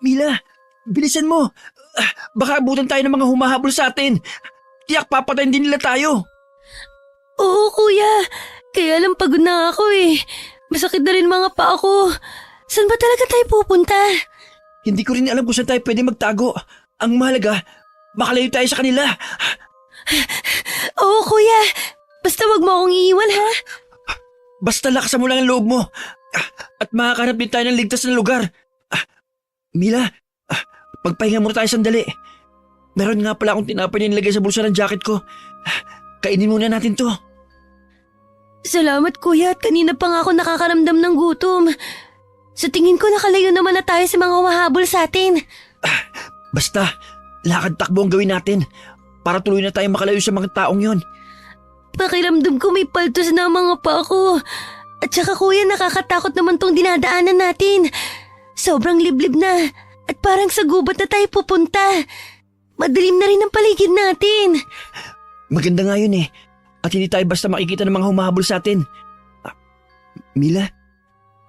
Mila, bilisan mo. Baka abutan tayo ng mga humahabol sa atin. Tiyak papatayin din nila tayo. Oo, kuya. Kaya lang pagod na ako eh. Masakit na rin mga paa ko. Saan ba talaga tayo pupunta? Hindi ko rin alam kung saan tayo pwede magtago. Ang mahalaga, makalayo tayo sa kanila. Oo, kuya. Basta wag mo akong iiwan, ha? Basta lakasan mo lang ang loob mo. At makakahanap din tayo ng ligtas na lugar. Mila, magpahinga muna tayo sandali. Meron nga pala akong tinapay na nilagay sa bulsa ng jacket ko. Kainin muna natin to. Salamat, kuya. At kanina pa nga ako nakakaramdam ng gutom. Sa tingin ko nakalayo naman na tayo sa mga humahabol sa atin. Basta, lakad takbo ang gawin natin para tuloy na tayo makalayo sa mga taong yon. Pakiramdam ko may paltos na ang mga paa ko. At saka kuya, nakakatakot naman tong dinadaanan natin. Sobrang liblib na. At parang sa gubat na tayo pupunta. Madilim na rin ang paligid natin. Maganda nga yun eh. At hindi tayo basta makikita ng mga humahabol sa atin. Mila,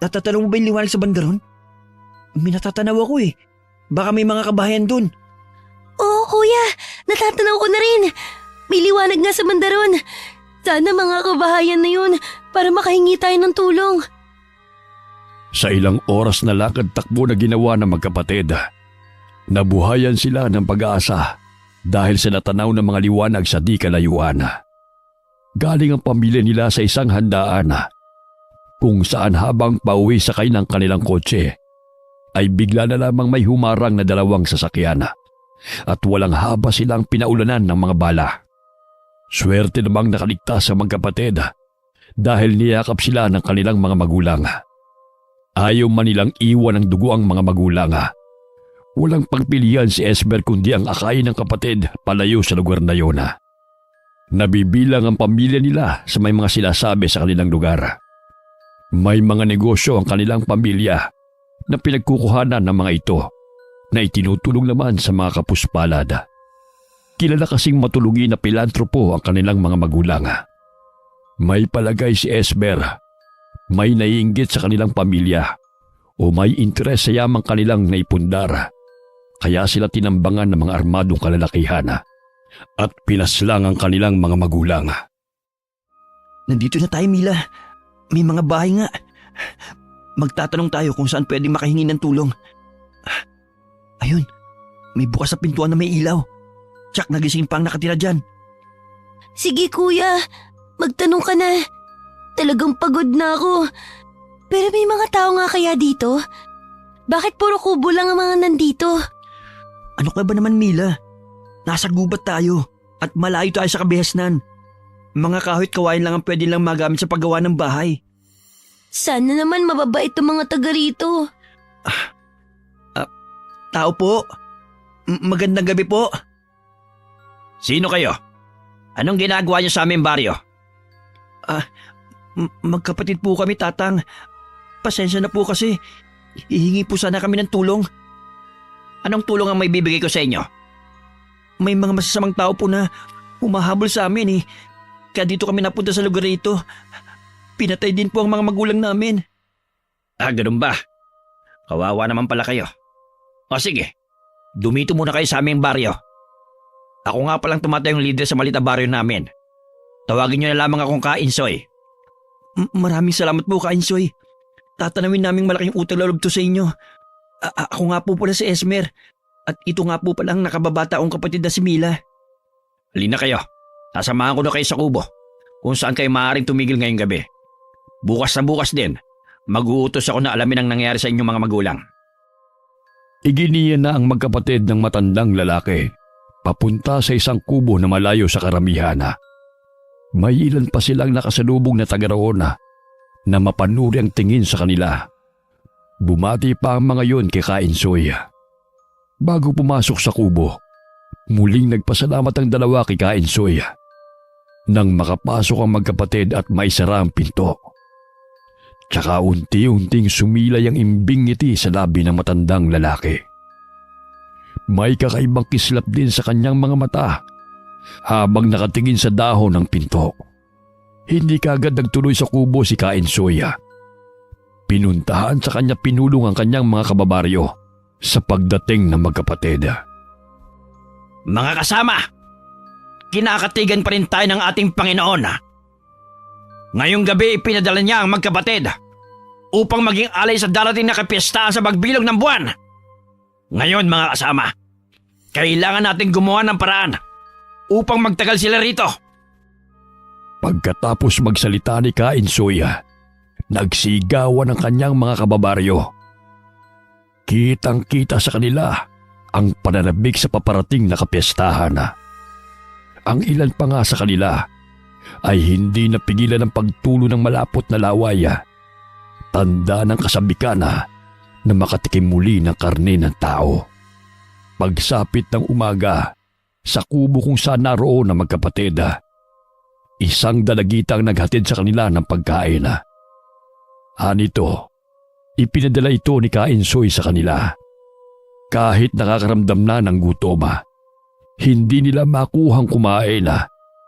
natatanong mo ba yung liwanag sa bandaron? May natatanaw ako eh. Baka may mga kabahayan dun. Oo, kuya. Natatanaw ko na rin. May liwanag nga sa bandaron. Sana mga kabahayan na yun para makahingi tayo ng tulong. Sa ilang oras na lakad-takbo na ginawa ng magkapatid, nabuhayan sila ng pag-aasa dahil sa natanaw ng mga liwanag sa di kalayuan. Galing ang pamilya nila sa isang handaan kung saan habang pauwi sakay ng kanilang kotse ay bigla na lamang may humarang na dalawang sasakyan at walang haba silang pinaulanan ng mga bala. Swerte namang nakaligtas sa magkapatid dahil niyakap sila ng kanilang mga magulang. Ayaw man nilang iwan ng dugo ang mga magulang. Walang pagpilian si Esmer kundi ang akayin ng kapatid palayo sa lugar na yun. Nabibilang ang pamilya nila sa may mga sinasabi sa kanilang lugar. May mga negosyo ang kanilang pamilya na pinagkukuhanan ng mga ito na itinutulong naman sa mga kapuspalad. Kilala kasing matulugi na pilantropo ang kanilang mga magulang. May palagay si Esmer, may naiinggit sa kanilang pamilya o may interes sa yamang kanilang naipundar. Kaya sila tinambangan ng mga armadong kalalakihan at pinaslang ang kanilang mga magulang. Nandito na tayo, Mila. May mga bahay nga. Magtatanong tayo kung saan pwedeng makahingi ng tulong. Ayun, may bukas sa pintuan na may ilaw. Tsak, nagising pa ang nakatira dyan. Sige kuya, magtanong ka na. Talagang pagod na ako. Pero may mga tao nga kaya dito? Bakit puro kubo lang ang mga nandito? Ano ka ba naman, Mila? Nasa gubat tayo at malayo tayo sa kabihasnan. Mga kahoy at kawain lang ang pwede lang magamit sa paggawa ng bahay. Sana naman mababait itong mga taga rito. Tao po. Magandang gabi po. Sino kayo? Anong ginagawa niyo sa aming baryo? Magkapatid po kami, Tatang. Pasensya na po kasi. Hihingi po sana kami ng tulong. Anong tulong ang may bibigay ko sa inyo? May mga masasamang tao po na humahabol sa amin eh. Kaya dito kami napunta sa lugar ito. Pinatay din po ang mga magulang namin. Ganun ba? Kawawa naman pala kayo. O sige, dumito muna kayo sa aming baryo. Ako nga palang tumatayong leader sa malita baryo namin. Tawagin niyo na lamang akong Kainsoy. Maraming salamat po, Kainsoy. Tatanawin naming malaking utang loob to sa inyo. Ako nga po pala si Esmer. At ito nga po pala ang nakababata kong kapatid na si Mila. Halina kayo. Sasamahan ko na kayo sa kubo kung saan kayo maaaring tumigil ngayong gabi. Bukas na bukas din, mag-uutos ako na alamin ang nangyari sa inyong mga magulang. Iginiya na ang magkapatid ng matandang lalaki papunta sa isang kubo na malayo sa karamihan. May ilan pa silang nakasalubong na taga roon na mapanuri ang tingin sa kanila. Bumati pa ang mga yon kay Kainsoy. Bago pumasok sa kubo, muling nagpasalamat ang dalawa kay Kainsoy. Nang makapasok ang magkapatid at maisara ang pinto. Tsaka unti-unting sumilay ang imbing ngiti sa labi ng matandang lalaki. May kakaibang kislap din sa kanyang mga mata habang nakatingin sa dahon ng pinto. Hindi kaagad nagtuloy sa kubo si Kainsoy. Pinuntahan sa kanya pinulong ang kanyang mga kababaryo sa pagdating ng magkapatid. Mga kasama, kinakatigan pa rin tayo ng ating Panginoon. Ngayong gabi ipinadala niya ang magkapatid upang maging alay sa darating na kapiyastahan sa pagbilog ng buwan. Ngayon mga kasama, kailangan natin gumawa ng paraan upang magtagal sila rito. Pagkatapos magsalita ni Kainsoy, nagsigawan ang kanyang mga kababaryo. Kitang-kita sa kanila ang pananabik sa paparating na kapiyastahan. Ang ilan pa nga sa kanila ay hindi napigilan ng pagtulo ng malapot na laway. Tanda ng kasabikan na makatikim muli ng karne ng tao. Pagsapit ng umaga, sa kubo kung saan naroon ang magkapatid, isang dalagita ang naghatid sa kanila ng pagkain. Anito, ipinadala ito ni Kainsoy sa kanila. Kahit nakakaramdam na ng gutom, hindi nila makuhang kumain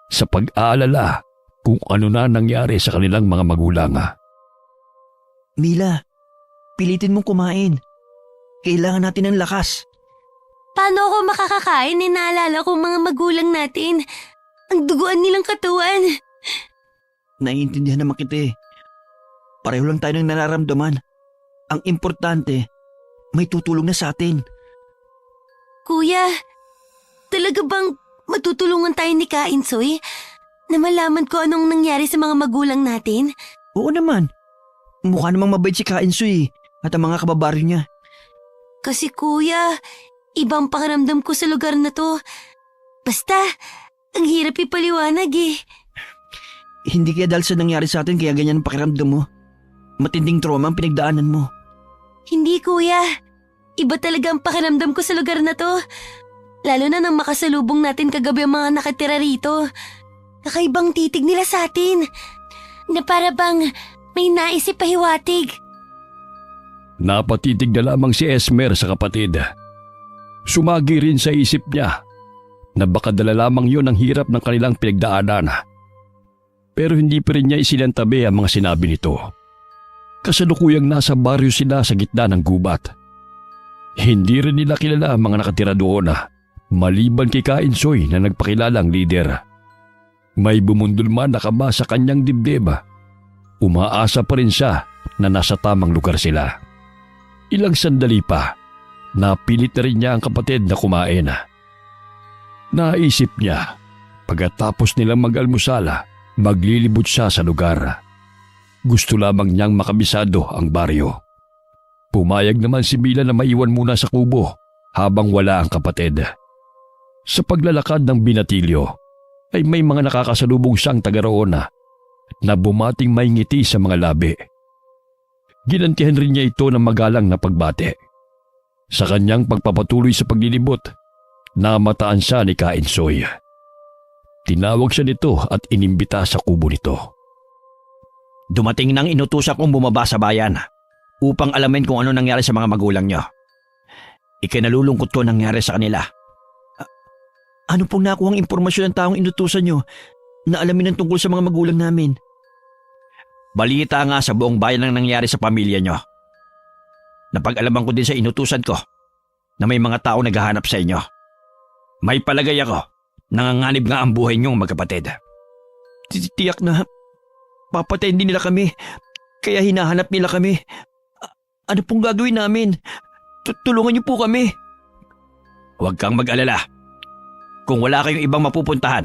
sa pag-aalala kung ano na nangyari sa kanilang mga magulang. Mila, pilitin mong kumain. Kailangan natin ng lakas. Paano ako makakakain? Naalala ko mga magulang natin. Ang duguan nilang katawan. Naiintindihan naman kita eh. Pareho lang tayo ng nararamdaman. Ang importante, may tutulong na sa atin. Kuya, talaga bang matutulungan tayo ni Kainsoy na malaman ko anong nangyari sa mga magulang natin? Oo naman. Mukha namang mabait si Kainsoy at ang mga kababaryo niya. Kasi kuya, ibang pakiramdam ko sa lugar na to. Basta, ang hirap ipaliwanag eh. Hindi kaya dahil sa nangyari sa atin kaya ganyan ang pakiramdam mo. Matinding trauma ang pinagdaanan mo. Hindi kuya, iba talaga ang pakiramdam ko sa lugar na to. Lalo na nang makasalubong natin kagabi ang mga nakatira rito. Kakaibang titig nila sa atin. Na para bang may naisip pahiwatig. Napatitig na lamang si Esmer sa kapatid. Sumagi rin sa isip niya na baka dala lamang yun ang hirap ng kanilang pinagdaanan. Pero hindi pa rin niya isinantabi ang mga sinabi nito. Kasalukuyang nasa baryo sila sa gitna ng gubat. Hindi rin nila kilala ang mga nakatira doon, maliban kay Kainsoy na nagpakilalang lider. May bumundol man na kaba sa kanyang dibdib. Umaasa pa rin siya na nasa tamang lugar sila. Ilang sandali pa, napilit na rin niya ang kapatid na kumain. Naisip niya, pagkatapos nilang mag-almusal, maglilibot siya sa lugar. Gusto lamang niyang makabisado ang baryo. Pumayag naman si Mila na maiwan muna sa kubo habang wala ang kapatid. Sa paglalakad ng binatilyo, ay may mga nakakasalubong siyang taga roon na bumating may ngiti sa mga labi. Ginantihan rin niya ito ng magalang na pagbate. Sa kanyang pagpapatuloy sa paglilibot, namataan siya ni Kainsoy. Tinawag siya nito at inimbita sa kubo nito. Dumating nang inutusan kong bumaba sa bayan upang alamin kung ano nangyari sa mga magulang niyo. Ikinalulungkot ko nangyari sa kanila. Ano pong nakuhang impormasyon ng taong inutusan nyo na alamin ang tungkol sa mga magulang namin? Balita nga sa buong bayan ang nangyari sa pamilya niyo. Napag-alaman ko din sa inutusan ko na may mga tao naghahanap sa inyo. May palagay ako, nanganganib nga ang buhay niyong magkapatid. Tiyak na papatayin din nila kami, kaya hinahanap nila kami. Ano pong gagawin namin? Tulungan niyo po kami. Huwag kang mag-alala. Kung wala kayong ibang mapupuntahan,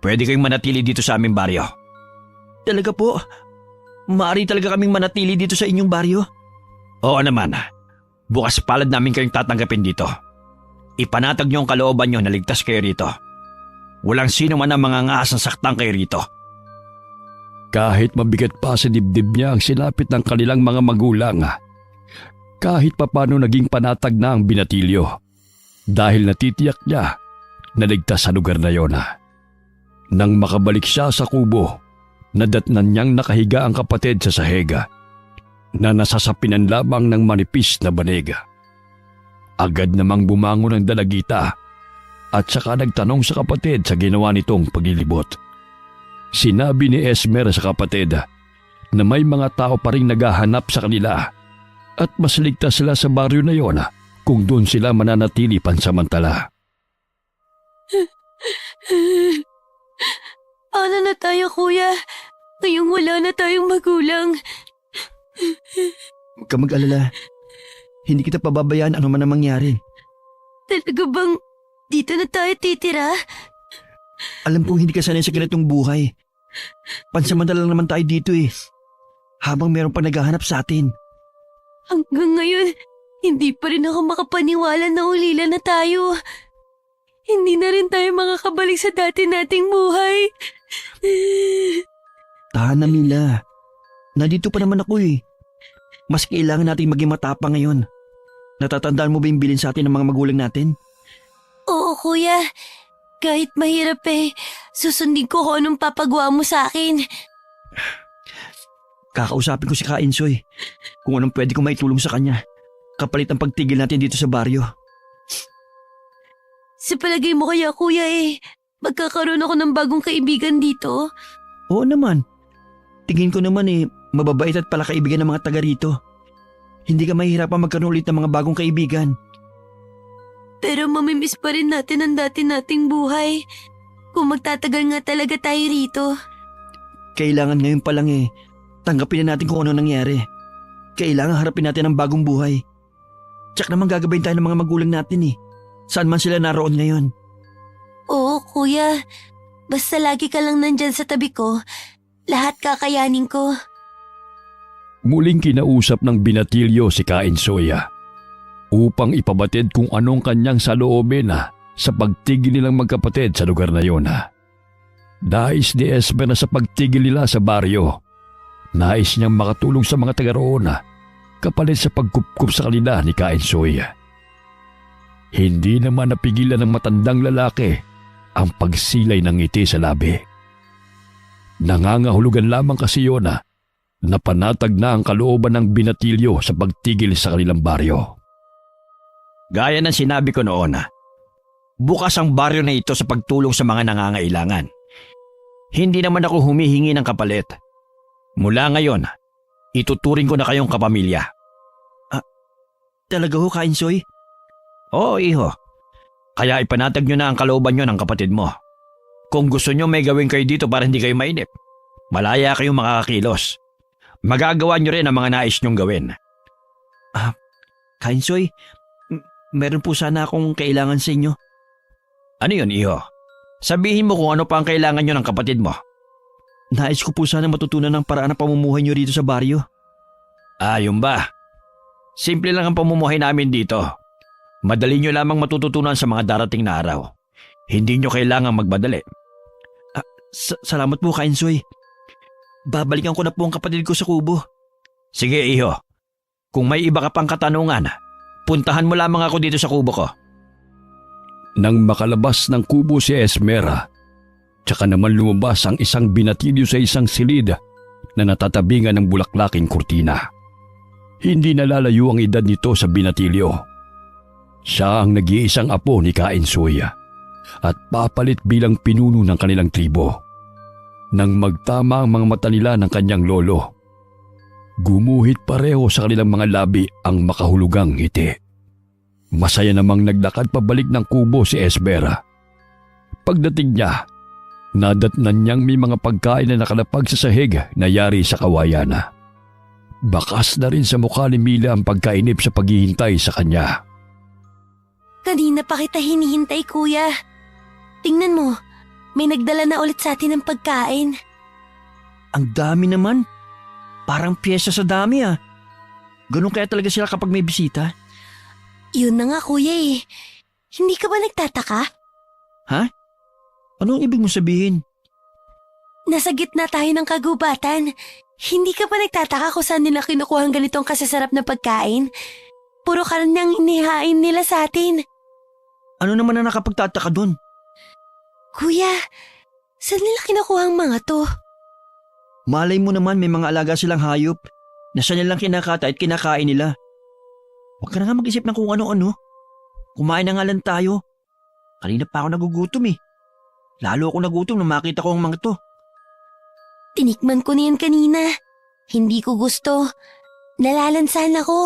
pwede kayong manatili dito sa aming baryo. Talaga po? Maaari talaga kaming manatili dito sa inyong baryo? Oo naman. Bukas palad namin kayong tatanggapin dito. Ipanatag niyo ang kalooban niyo na ligtas kayo rito. Walang sino man ang mga ngaas na saktan kayo rito. Kahit mabigat pa sa dibdib niya ang sinapit ng kanilang mga magulang, kahit papano naging panatag na ang binatilyo dahil natitiyak niya na ligtas sa lugar na yon. Nang makabalik siya sa kubo, nadatnan niyang nakahiga ang kapatid sa sahega na nasasapinan lamang ng manipis na banig. Agad namang bumangon ang dalagita at saka nagtanong sa kapatid sa ginawa nitong paglilibot. Sinabi ni Esmer sa kapatid na may mga tao pa rin naghahanap sa kanila at mas ligtas sila sa baryo na yon kung doon sila mananatili pansamantala. Paano na tayo, kuya? Ngayong wala na tayong magulang. Huwag ka mag-alala. Hindi kita pababayaan ano man ang mangyari. Talaga bang dito na tayo titira? Alam kong hindi ka sanay sa ganitong buhay. Pansamantala lang naman tayo dito eh. Habang meron pa naghahanap sa atin. Hanggang ngayon, hindi pa rin ako makapaniwala na ulila na tayo. Hindi na rin tayo makakabalik sa dati nating buhay. Tahan na, Mila. Nandito pa naman ako eh. Mas kailangan natin maging matapang ngayon. Natatandaan mo ba yung bilin sa atin ng mga magulang natin? Oo, kuya. Kahit mahirap susundin ko kung anong papagawa mo sa akin. Kakausapin ko si Kainsoy kung anong pwede kong maitulong sa kanya. Kapalit ang pagtigil natin dito sa baryo. Sa palagay mo kaya, kuya magkakaroon ako ng bagong kaibigan dito? Oo naman. Tingin ko naman mababait at pala kaibigan ng mga taga rito. Hindi ka mahihirapan magkaroon ulit ng mga bagong kaibigan. Pero mamimiss pa rin natin ang dati nating buhay. Kung magtatagal nga talaga tayo rito. Kailangan ngayon pa lang tanggapin na natin kung ano nangyari. Kailangan harapin natin ang bagong buhay. Tsak naman gagabayin tayo ng mga magulang natin Saan man sila naroon ngayon. Oo, kuya. Basta lagi ka lang nandyan sa tabi ko, lahat kakayanin ko. Muling kinausap ng binatilyo si Kainsoy upang ipabatid kung anong kanyang saloobin sa pagtigil nilang magkapatid sa lugar na yun. Nais ni Esmer na sa pagtigil nila sa baryo. Nais niyang makatulong sa mga taga roon kapalit sa pagkupkup sa kanila ni Kainsoy. Hindi naman napigilan ng matandang lalaki ang pagsilay ng ngiti sa labi. Nangangahulugan lamang kasi yun na panatag na ang kalooban ng binatilyo sa pagtigil sa kanilang baryo. Gaya ng sinabi ko noon, bukas ang baryo na ito sa pagtulong sa mga nangangailangan. Hindi naman ako humihingi ng kapalit. Mula ngayon, ituturing ko na kayong kapamilya. Talaga ho, Kainsoy? Oo, iho. Kaya ipanatag nyo na ang kalooban nyo ng kapatid mo. Kung gusto nyo may gawin kayo dito para hindi kayo mainip, malaya kayong makakakilos. Magagawa nyo rin ang mga nais nyong gawin. Kainsoy, meron po sana akong kailangan sa inyo. Ano yun, iho? Sabihin mo kung ano pa ang kailangan nyo ng kapatid mo. Nais ko po sana matutunan ng paraan ng pamumuhay nyo rito sa baryo. Yun ba? Simple lang ang pamumuhay namin dito. Madali nyo lamang matututunan sa mga darating na araw. Hindi nyo kailangang magmadali. Salamat po, Kainsoy. Babalikan ko na po ang kapatid ko sa kubo. Sige, iho. Kung may iba ka pang katanungan, puntahan mo lamang ako dito sa kubo ko. Nang makalabas ng kubo si Esmera, tsaka naman lumabas ang isang binatilyo sa isang silid na natatabingan ng bulaklaking kurtina. Hindi nalalayo ang edad nito sa binatilyo. Siya ang nag-iisang apo ni Kainsoy at papalit bilang pinuno ng kanilang tribo. Nang magtama ang mga mata nila ng kanyang lolo, gumuhit pareho sa kanilang mga labi ang makahulugang ngiti. Masaya namang naglakad pabalik ng kubo si Esmera. Pagdating niya, nadatnan niyang may mga pagkain na nakalapag sa sahig na yari sa kawayan. Bakas na rin sa mukha ni Mila ang pagkainip sa paghihintay sa kanya. Kanina pa kita hinihintay, kuya. Tingnan mo, may nagdala na ulit sa atin ng pagkain. Ang dami naman. Parang piyesa sa dami Ganun kaya talaga sila kapag may bisita? Yun na nga, kuya Hindi ka ba nagtataka? Ha? Anong ibig mo sabihin? Nasa gitna tayo ng kagubatan. Hindi ka ba nagtataka kung saan nila kinukuha ang ganitong kasasarap na pagkain? Puro karnang inihain nila sa atin. Ano naman ang nakapagtataka dun? Kuya, saan nila kinukuha ang mga to? Malay mo naman may mga alaga silang hayop na siya nilang kinakata at kinakain nila. Huwag ka na nga mag-isip ng kung ano-ano. Kumain na nga lang tayo. Kanina pa ako nagugutom Lalo ako nagutom nung makita ko ang mga to. Tinikman ko na yan kanina. Hindi ko gusto. Nalalansahan ako.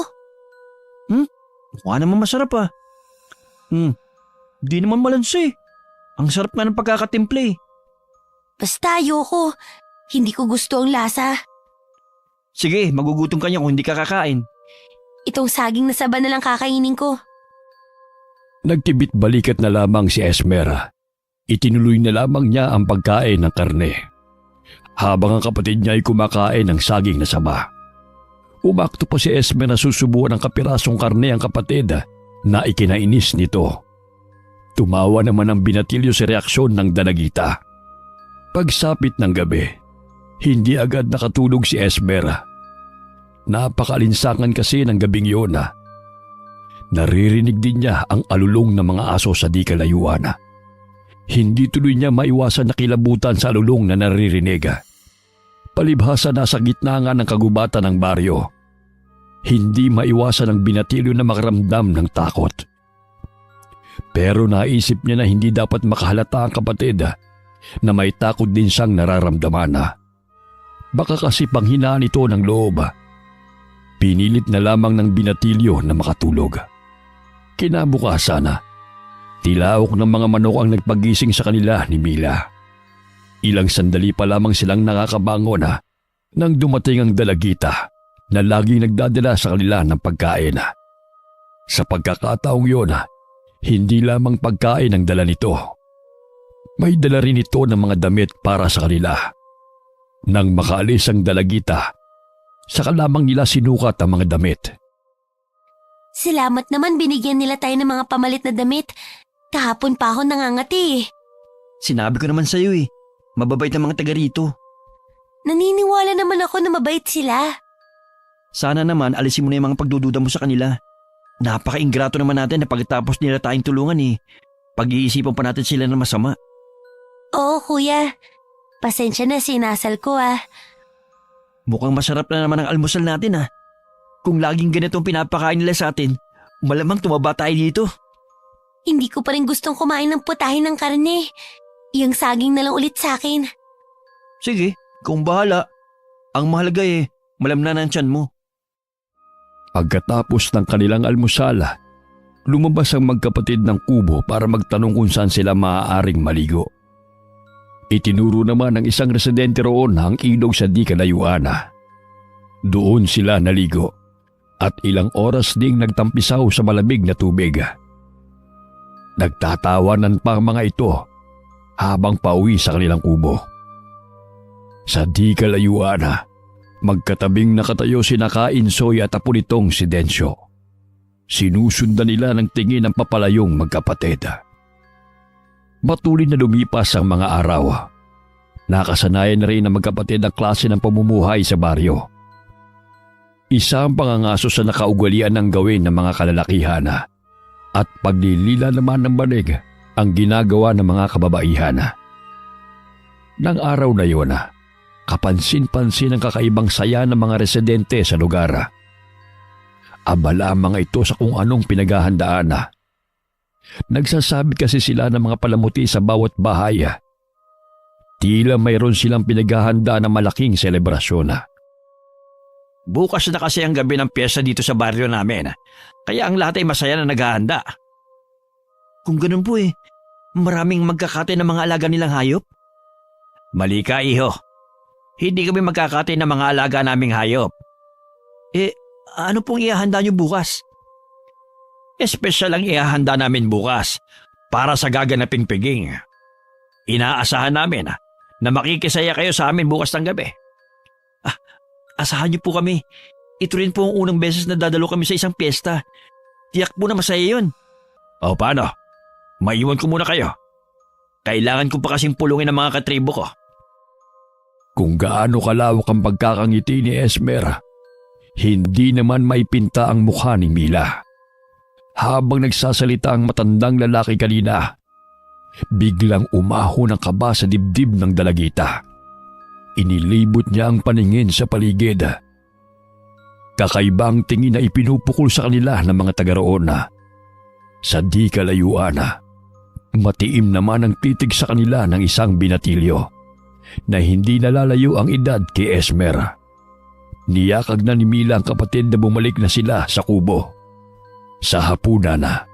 Mukha naman masarap ah. Di naman malansa eh. Ang sarap nga ng pagkakatimple eh. Basta ayoko. Hindi ko gusto ang lasa. Sige, magugutom ka niya kung hindi ka kakain. Itong saging na saba na lang kakainin ko. Nagtibit balikat na lamang si Esmer. Itinuloy na lamang niya ang pagkain ng karne. Habang ang kapatid niya ay kumakain ng saging na saba. Umakto pa si Esmer na susubuan ng kapirasong karne ang kapatid na ikinainis nito. Tumawa naman ang binatilyo sa reaksyon ng dalagita. Pagsapit ng gabi, hindi agad nakatulog si Esmer. Napakalinsangan kasi ng gabing yun. Naririnig din niya ang alulong ng mga aso sa di kalayuan. Hindi tuloy niya maiwasan na kilabutan sa alulong na naririnig. Palibhasa nasa gitna nga ng kagubatan ng baryo. Hindi maiwasan ang binatilyo na makaramdam ng takot. Pero naisip niya na hindi dapat makahalata ang kapatid na may takot din siyang nararamdaman. Baka kasi panghinaan ito ng loob. Pinilit na lamang ng binatilyo na makatulog. Kinabukasan, tilaok ng mga manok ang nagpagising sa kanila ni Mila. Ilang sandali pa lamang silang nakakabangon nang dumating ang dalagita na laging nagdadala sa kanila ng pagkain. Sa pagkakataong yun, hindi lamang pagkain ang dala nito. May dala rin ito ng mga damit para sa kanila. Nang makaalis ang dalagita, saka lamang nila sinukat ang mga damit. Salamat naman binigyan nila tayo ng mga pamalit na damit. Kahapon pa ako nangangati. Sinabi ko naman sa'yo eh. Mababait ang mga taga rito. Naniniwala naman ako na mabait sila. Sana naman alisin mo na yung mga pagdududa mo sa kanila. Napaka-ingrato naman natin na pagkatapos nila tayong tulungan eh. Pag-iisipan pa natin sila ng masama. Oo, kuya. Pasensya na, sinasal ko ah. Mukhang masarap na naman ang almusal natin ah. Kung laging ganito ang pinapakain nila sa atin, malamang tumaba tayo dito. Hindi ko pa rin gustong kumain ng putahin ng karne. Yung saging na lang ulit sa akin. Sige, kung bahala. Ang mahalaga eh, malamnan ang tiyan mo. Pagkatapos ng kanilang almusal, lumabas ang magkapatid ng kubo para magtanong kung saan sila maaaring maligo. Itinuro naman ng isang residente roon ang ilog sa di kalayuan. Doon sila naligo at ilang oras ding nagtampisaw sa malamig na tubig. Nagtatawanan pa ang mga ito habang pauwi sa kanilang kubo. Sa di kalayuan, magkatabing nakatayo sina Kainsoy at apo nitong si Densyo. Sinusundan nila ng tingin ang papalayong magkapatid. Patuloy na lumipas ang mga araw. Nakasanayan na rin ang magkapatid ang klase ng pamumuhay sa baryo. Isa ang pangangaso sa nakaugalian ng gawin ng mga kalalakihan at paglilila naman ng banig ang ginagawa ng mga kababaihan. Nang araw na yun, kapansin-pansin ang kakaibang saya ng mga residente sa lugar. Abala ang mga ito sa kung anong pinaghahandaan. Nagsasabi kasi sila ng mga palamuti sa bawat bahay. Tila mayroon silang pinaghahanda na malaking selebrasyon. Bukas na kasi ang gabi ng piyesta dito sa baryo namin. Kaya ang lahat ay masaya na naghahanda. Kung ganun po eh, maraming magkakatay ng mga alaga nilang hayop? Mali ka, iho. Hindi kami magkakatay ng mga alaga naming hayop. Ano pong ihahanda niyo bukas? Espesyal ang ihahanda namin bukas para sa gaganaping piging. Inaasahan namin na makikisaya kayo sa amin bukas ng gabi. Asahan niyo po kami. Ito rin po ang unang beses na dadalo kami sa isang piyesta. Tiyak po na masaya yun. O paano? Maiwan ko muna kayo. Kailangan ko pa kasing pulungin ang mga katribo ko. Kung gaano kalawak ang pagkakangiti ni Esmer, hindi naman maipinta ang mukha ni Mila. Habang nagsasalita ang matandang lalaki kanina, biglang umahon ang kaba sa dibdib ng dalagita. Inilibot niya ang paningin sa paligid. Kakaibang tingin na ipinupukol sa kanila ng mga taga roon. Sa di kalayuan, matiim naman ang titig sa kanila ng isang binatilyo na hindi nalalayo ang edad kay Esmer. Niyakag na ni Mila ang kapatid na bumalik na sila sa kubo. Sa hapunan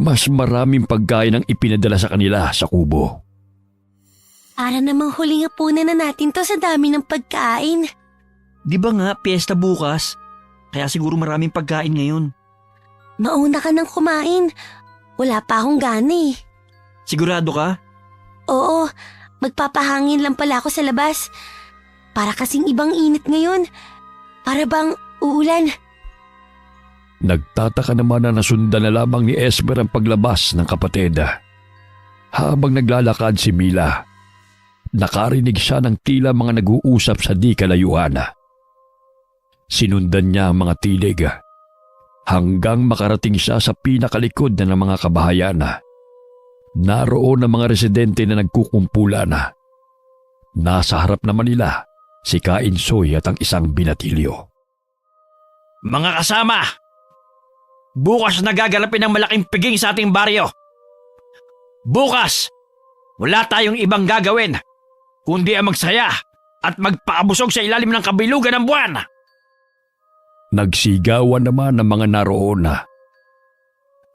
mas maraming pagkain ang ipinadala sa kanila sa kubo. Para namang huling hapunan na natin to sa dami ng pagkain. Di ba nga, piyesta bukas? Kaya siguro maraming pagkain ngayon. Mauna ka nang kumain. Wala pa akong gana eh. Sigurado ka? Oo, magpapahangin lang pala ako sa labas. Para kasing ibang init ngayon. Para bang uulan. Nagtataka naman na nasundan na lamang ni Esmer ang paglabas ng kapatid. Habang naglalakad si Mila, nakarinig siya ng tila mga nag-uusap sa di kalayuan. Sinundan niya ang mga tilig hanggang makarating siya sa pinakalikod na ng mga kabahayan. Naroon ang mga residente na nagkukumpulan. Nasa harap naman nila si Kainsoy at ang isang binatilyo. Mga kasama! Bukas nagagalapin ang malaking piging sa ating baryo. Bukas, wala tayong ibang gagawin kundi ang magsaya at magpakabusog sa ilalim ng kabilugan ng buwan. Nagsigawan naman ang mga naroon.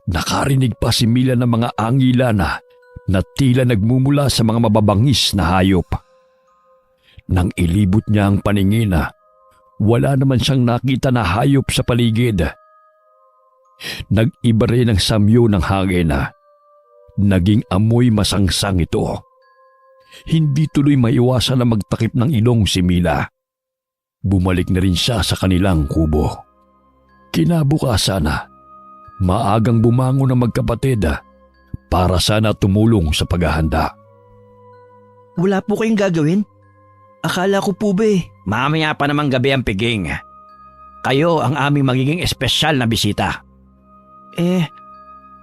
Nakarinig pa si Mila ng mga angilan na tila nagmumula sa mga mababangis na hayop. Nang ilibot niya ang paningin, wala naman siyang nakita na hayop sa paligid. Nag-iba rin ang samyo ng hangin. Naging amoy masangsang ito. Hindi tuloy maiwasan na magtakip ng ilong si Mila. Bumalik na rin siya sa kanilang kubo. Kinabukasan, maagang bumangon ang magkapatid para sana tumulong sa paghahanda. Wala po kayong gagawin? Akala ko po ba Mamaya pa namang gabi ang piging. Kayo ang aming magiging espesyal na bisita.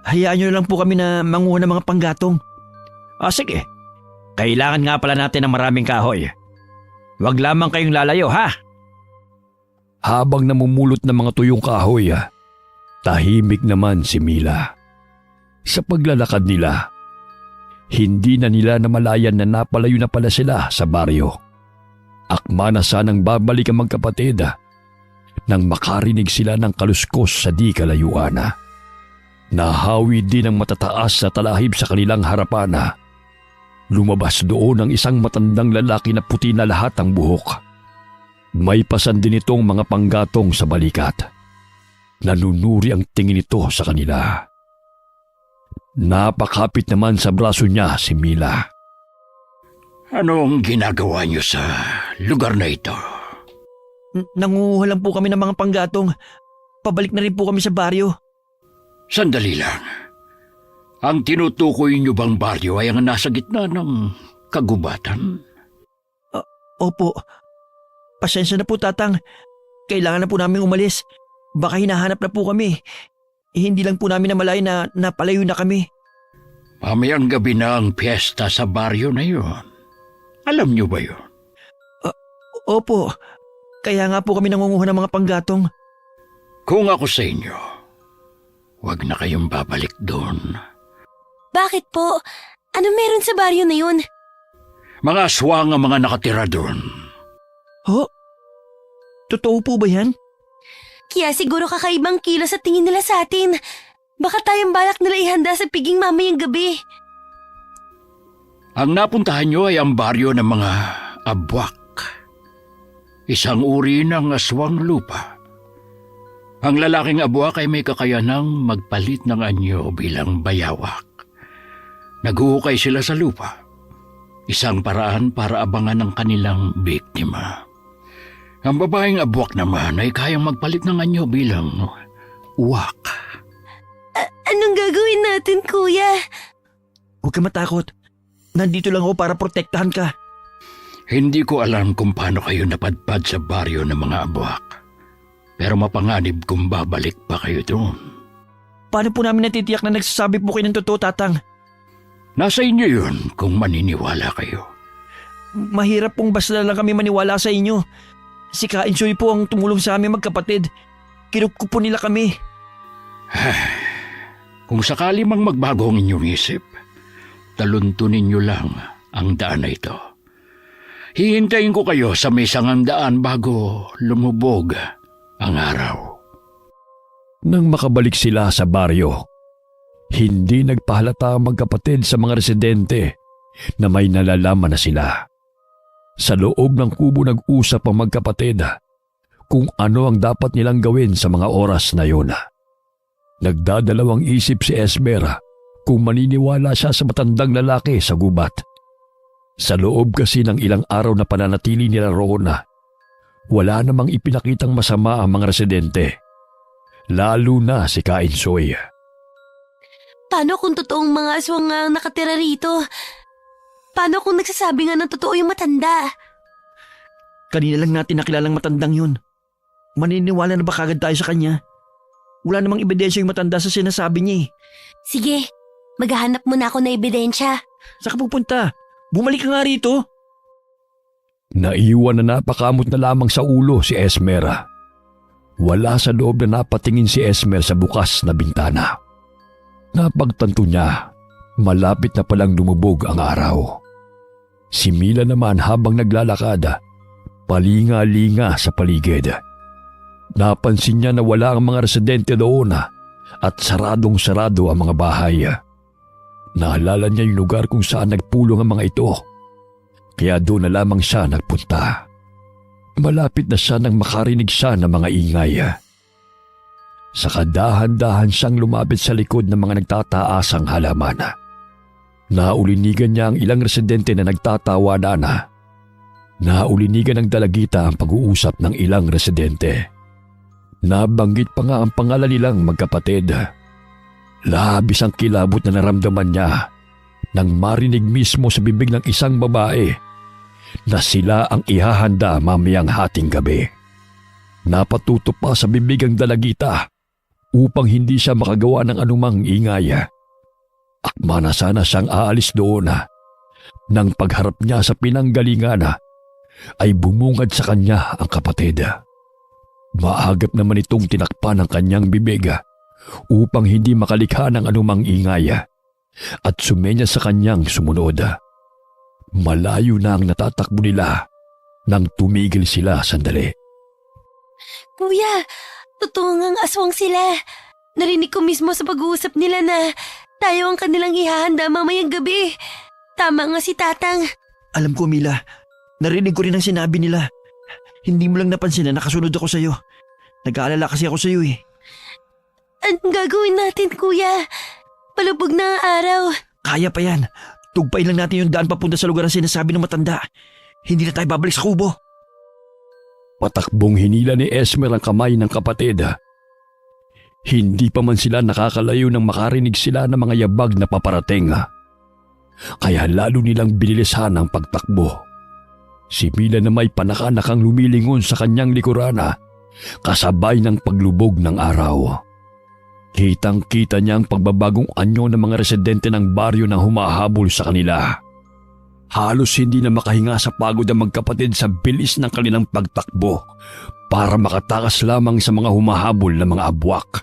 Hayaan nyo na lang po kami na manguha ng mga panggatong. Sige. Kailangan nga pala natin ng maraming kahoy. Huwag lamang kayong lalayo, ha? Habang namumulot ng mga tuyong kahoy, tahimik naman si Mila. Sa paglalakad nila, hindi na nila namalayan na napalayo na pala sila sa baryo. Akma na sanang babalik ang magkapatid nang makarinig sila ng kaluskos sa di kalayuan. Nahawi din ang matataas na talahib sa kanilang harapan. Lumabas doon ang isang matandang lalaki na puti na lahat ang buhok. May pasan din itong mga panggatong sa balikat. Nanunuri ang tingin nito sa kanila. Napakapit naman sa braso niya si Mila. Anong ginagawa niyo sa lugar na ito? Nanguha lang po kami ng mga panggatong. Pabalik na rin po kami sa baryo. Sandali lang. Ang tinutukoy niyo bang baryo ay ang nasa gitna ng kagubatan? Opo. Pasensya na po, Tatang. Kailangan na po namin umalis. Baka hinahanap na po kami. Hindi lang po namin namalayan na napalayo na kami. Mamayang gabi na ang piyesta sa baryo na yun. Alam niyo ba yun? Opo. Kaya nga po kami nangunguha ng mga panggatong. Kung ako sa inyo, huwag na kayong babalik doon. Bakit po? Ano meron sa baryo na yun? Mga aswang ang mga nakatira doon. Ho? Totoo po ba yan? Kaya siguro kakaibang kilos sa tingin nila sa atin. Baka tayong balak nila ihanda sa piging mamayang gabi. Ang napuntahan niyo ay ang baryo ng mga abwak. Isang uri ng aswang lupa. Ang lalaking abwak ay may kakayanang magpalit ng anyo bilang bayawak. Naghuhukay sila sa lupa. Isang paraan para abangan ang kanilang biktima. Ang babaeng abwak naman ay kayang magpalit ng anyo bilang uwak. Anong gagawin natin, kuya? Huwag ka matakot. Nandito lang ako para protektahan ka. Hindi ko alam kung paano kayo napadpad sa baryo ng mga abwak. Pero mapanganib kung babalik pa kayo doon. Paano po namin natitiyak na nagsasabi po kayo ng totoo, Tatang? Nasa inyo yun kung maniniwala kayo. Mahirap pong basta lang kami maniwala sa inyo. Si Kainsoy po ang tumulong sa amin magkapatid. Kinukup po nila kami. Kung sakali mang magbago ang inyong isip, taluntunin niyo lang ang daan na ito. Hihintayin ko kayo sa may sangang daan bago lumubog ang araw. Nang makabalik sila sa baryo, hindi nagpahalata ang magkapatid sa mga residente na may nalalaman na sila. Sa loob ng kubo nag-usap ang magkapatid kung ano ang dapat nilang gawin sa mga oras na yun. Nagdadalawang isip si Esmer kung maniniwala siya sa matandang lalaki sa gubat. Sa loob kasi ng ilang araw na pananatili nila roon, wala namang ipinakitang masama ang mga residente, lalo na si Kainsoy. Paano kung totoong mga aswang nga ang nakatira rito? Paano kung nagsasabi nga ng totoo yung matanda? Kanina lang natin nakilalang matandang yun. Maniniwala na ba kagad tayo sa kanya? Wala namang ebidensya yung matanda sa sinasabi niya eh. Sige, maghahanap muna ako na ebidensya. Saan ka pupunta? Bumalik ka nga rito. Naiwan na napakamot na lamang sa ulo si Esmer. Wala sa loob na napatingin si Esmer sa bukas na bintana. Napagtanto niya, malapit na palang lumubog ang araw. Si Mila naman habang naglalakad, palinga-linga sa paligid. Napansin niya na wala ang mga residente doon at saradong-sarado ang mga bahay. Naalala niya yung lugar kung saan nagpulong ang mga ito. Kaya doon na lamang siya nagpunta. Malapit na siya nang makarinig siya ng mga ingay. Saka dahan-dahan siyang lumapit sa likod ng mga nagtataasang halaman. Naulinigan niya ang ilang residente na nagtatawanan. Naulinigan ng dalagita ang pag-uusap ng ilang residente. Nabanggit pa nga ang pangalan nilang magkapatid. Labis ang kilabot na naramdaman niya nang marinig mismo sa bibig ng isang babae na sila ang ihahanda mamayang hating gabi. Napatuto pa sa bibig ang dalagita upang hindi siya makagawa ng anumang ingay. Akma na sana siyang aalis doon. Nang pagharap niya sa pinanggalingan ay bumungad sa kanya ang kapatid. Maagap naman itong tinakpan ang kanyang bibig upang hindi makalikha ng anumang ingay at sumenya sa kanyang sumunod. Malayo na ang natatakbo nila nang tumigil sila sandali. Kuya, totoo ngang aswang sila. Narinig ko mismo sa pag-uusap nila na tayo ang kanilang ihahanda mamayang gabi. Tama nga si Tatang. Alam ko, Mila. Narinig ko rin ang sinabi nila. Hindi mo lang napansin na nakasunod ako sa'yo. Nag-aalala kasi ako sa'yo eh. Anong gagawin natin, kuya? Palubog na ang araw. Kaya pa yan. Tugpain lang natin yung daan papunta sa lugar na sinasabi ng matanda. Hindi na tayo babalik sa kubo. Patakbong hinila ni Esmer ang kamay ng kapatid. Hindi pa man sila nakakalayo nang makarinig sila ng mga yabag na paparating. Kaya lalo nilang binilisan ang pagtakbo. Si Mila na may panakanakang lumilingon sa kanyang likurana kasabay ng paglubog ng araw. Kitang-kita niya ang pagbabagong anyo ng mga residente ng baryo na humahabol sa kanila. Halos hindi na makahinga sa pagod ang magkapatid sa bilis ng kanilang pagtakbo para makatakas lamang sa mga humahabol na mga abwak.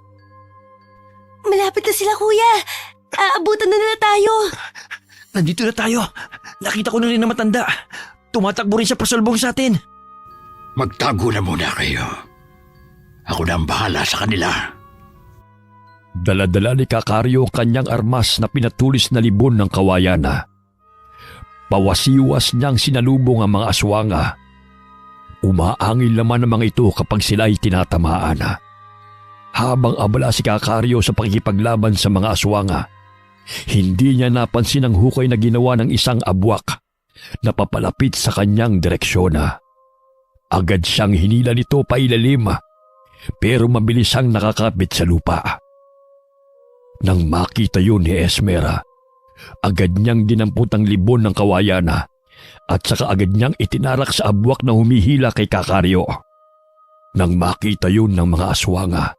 Malapit na sila, kuya. Aabutan na nila tayo. Nandito na tayo. Nakita ko na rin na matanda. Tumatakbo rin siya pasalbong sa atin. Magtago na muna kayo. Ako na ang bahala sa kanila. Dala-dala ni Kakaryo ang kanyang armas na pinatulis na libon ng kawayan. Pawasiwas niyang sinalubong ang mga aswanga. Umaangil naman ang mga ito kapag sila'y tinatamaan. Habang abala si Kakaryo sa pakikipaglaban sa mga aswanga, hindi niya napansin ang hukay na ginawa ng isang abwak na papalapit sa kanyang direksyon. Agad siyang hinila nito pailalim, pero mabilis siyang nakakapit sa lupa. Nang makita yun ni Esmer, agad niyang dinampot ang libon ng kawayan at saka agad niyang itinarak sa abwak na humihila kay Kakaryo. Nang makita yun ng mga aswanga,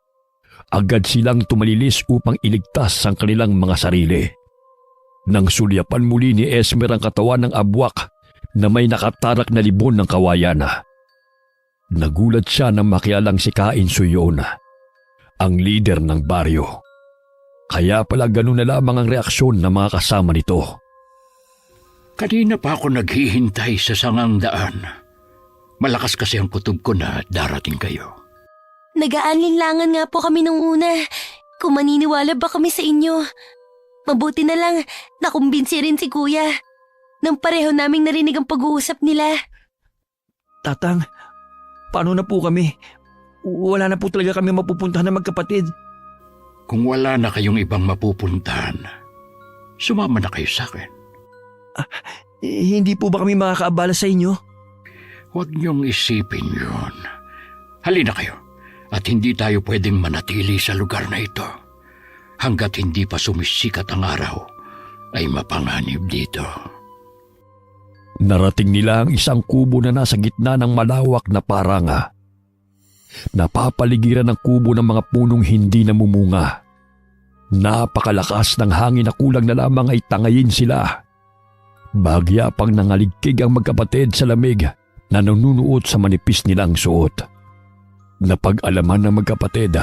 agad silang tumalilis upang iligtas ang kanilang mga sarili. Nang sulyapan muli ni Esmer ang katawan ng abwak na may nakatarak na libon ng kawayan, nagulat siya nang makialang si Kainsoy yun, ang lider ng baryo. Kaya pala ganun na lamang ang reaksyon ng mga kasama nito. Kanina pa ako naghihintay sa sangang daan. Malakas kasi ang kutob ko na darating kayo. Nag-aalinlangan nga po kami nung una. Kung maniniwala ba kami sa inyo. Mabuti na lang, nakumbinsi rin si Kuya. Nang pareho naming narinig ang pag-uusap nila. Tatang, paano na po kami? Wala na po talaga kami mapupuntahan na magkapatid. Kung wala na kayong ibang mapupuntahan, sumama na kayo sa akin. Hindi po ba kami makakaabala sa inyo? Huwag niyong isipin yun. Halina kayo at hindi tayo pwedeng manatili sa lugar na ito. Hanggat hindi pa sumisikat ang araw, ay mapanganib dito. Narating nila ang isang kubo na nasa gitna ng malawak na paranga. Napapaligiran ng kubo ng mga punong hindi namumunga. Napakalakas ng hangin na kulang na lamang ay tangayin sila. Bagya pang nangaligkig ang magkapatid sa lamig na nanunuot sa manipis nilang suot. Napag-alaman ng magkapatid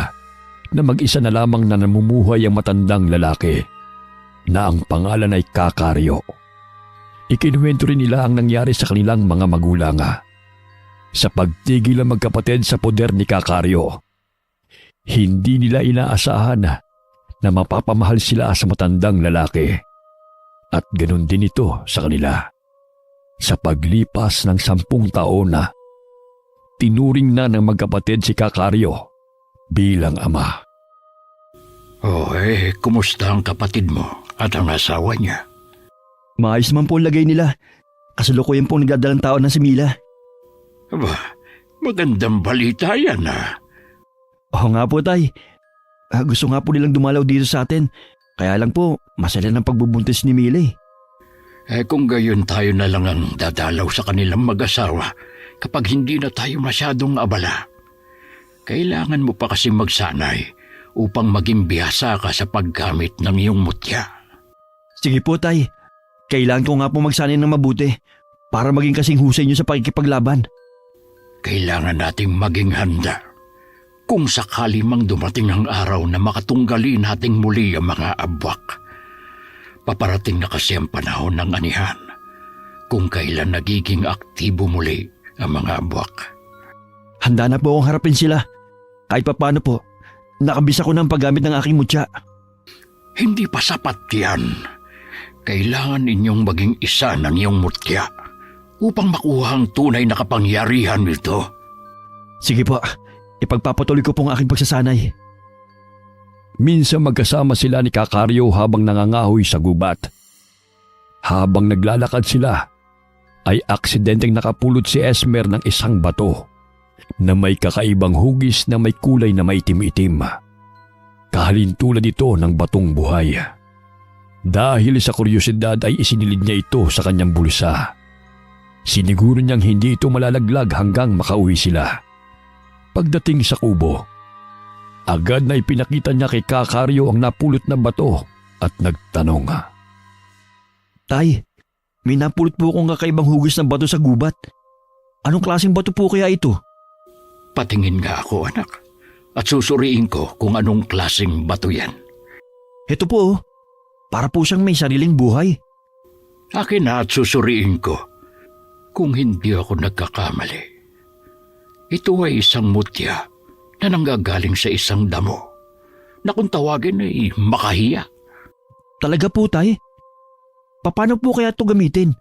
na mag-isa na lamang na namumuhay ang matandang lalaki na ang pangalan ay Kakaryo. Ikinuwento rin nila ang nangyari sa kanilang mga magulang. Sa pagtigil ng magkapatid sa poder ni Kakaryo, hindi nila inaasahan na mapapamahal sila sa matandang lalaki. At ganun din ito sa kanila. Sa paglipas ng 10 taon tinuring na ng magkapatid si Kakaryo bilang ama. Kumusta ang kapatid mo at ang asawa niya? Maayos man po ang lagay nila. Kasalukuyan pong nagdadalang tao na si Mila. Aba, magandang balita yan Oo nga po, Tay. Gusto nga po nilang dumalaw dito sa atin. Kaya lang po, masaya ng pagbubuntis ni Mila Kung gayon tayo na lang ang dadalaw sa kanilang mag-asawa kapag hindi na tayo masyadong abala. Kailangan mo pa kasi magsanay upang maging bihasa ka sa paggamit ng iyong mutya. Sige po, Tay. Kailangan ko nga po magsanay ng mabuti para maging kasing husay niyo sa pakikipaglaban. Kailangan nating maging handa. Kung sakali mang dumating ang araw na makatunggali nating muli ang mga abwak. Paparating na kasi ang panahon ng anihan kung kailan nagiging aktibo muli ang mga abwak. Handa na po akong harapin sila. Kahit papaano po, nakabisa ko ng paggamit ng aking mutya. Hindi pa sapat yan. Kailangan ninyong maging isa ng iyong mutya upang makuha ang tunay na kapangyarihan nito. Sige po, ipagpapatuloy ko po ang aking pagsasanay. Minsan magkasama sila ni Kakaryo habang nangangahoy sa gubat. Habang naglalakad sila, ay aksidenteng nakapulot si Esmer ng isang bato na may kakaibang hugis na may kulay na maitim-itim. Kahalintulad ito ng batong buhay. Dahil sa kuryosidad ay isinilid niya ito sa kanyang bulsa. Siniguro niyang hindi ito malalaglag hanggang makauwi sila. Pagdating sa kubo, agad na ipinakita niya kay Kakaryo ang napulot na bato at nagtanong. Tay, may napulot po akong kakaibang hugis ng bato sa gubat. Anong klaseng bato po kaya ito? Patingin nga ako, anak, at susuriin ko kung anong klaseng bato yan. Ito po, para po siyang may sariling buhay. Akin na at susuriin ko kung hindi ako nagkakamali. Ito ay isang mutya na nanggagaling sa isang damo na kung tawagin ay makahiya. Talaga po, Tay? Paano po kaya ito gamitin?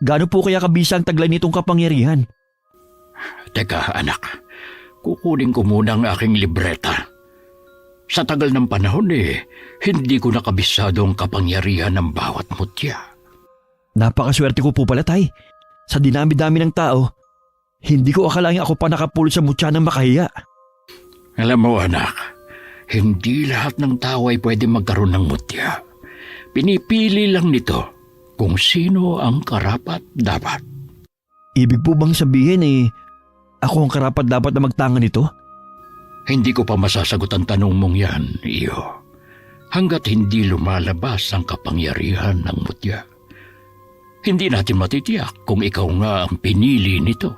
Gaano po kaya kabisa ang taglay nitong kapangyarihan? Teka, anak, kukunin ko muna ang aking libreta. Sa tagal ng panahon hindi ko nakabisado ang kapangyarihan ng bawat mutya. Napakaswerte ko po pala, Tay. Sa dinami-dami ng tao, hindi ko akalaing ako pa nakapulot sa mutya ng makahiya. Alam mo, anak, hindi lahat ng tao ay pwede magkaroon ng mutya. Pinipili lang nito kung sino ang karapat-dapat. Ibig po bang sabihin ako ang karapat-dapat na magtanga nito? Hindi ko pa masasagot ang tanong mong yan, iyo. Hanggat hindi lumalabas ang kapangyarihan ng mutya. Hindi natin matitiyak kung ikaw nga ang pinili nito.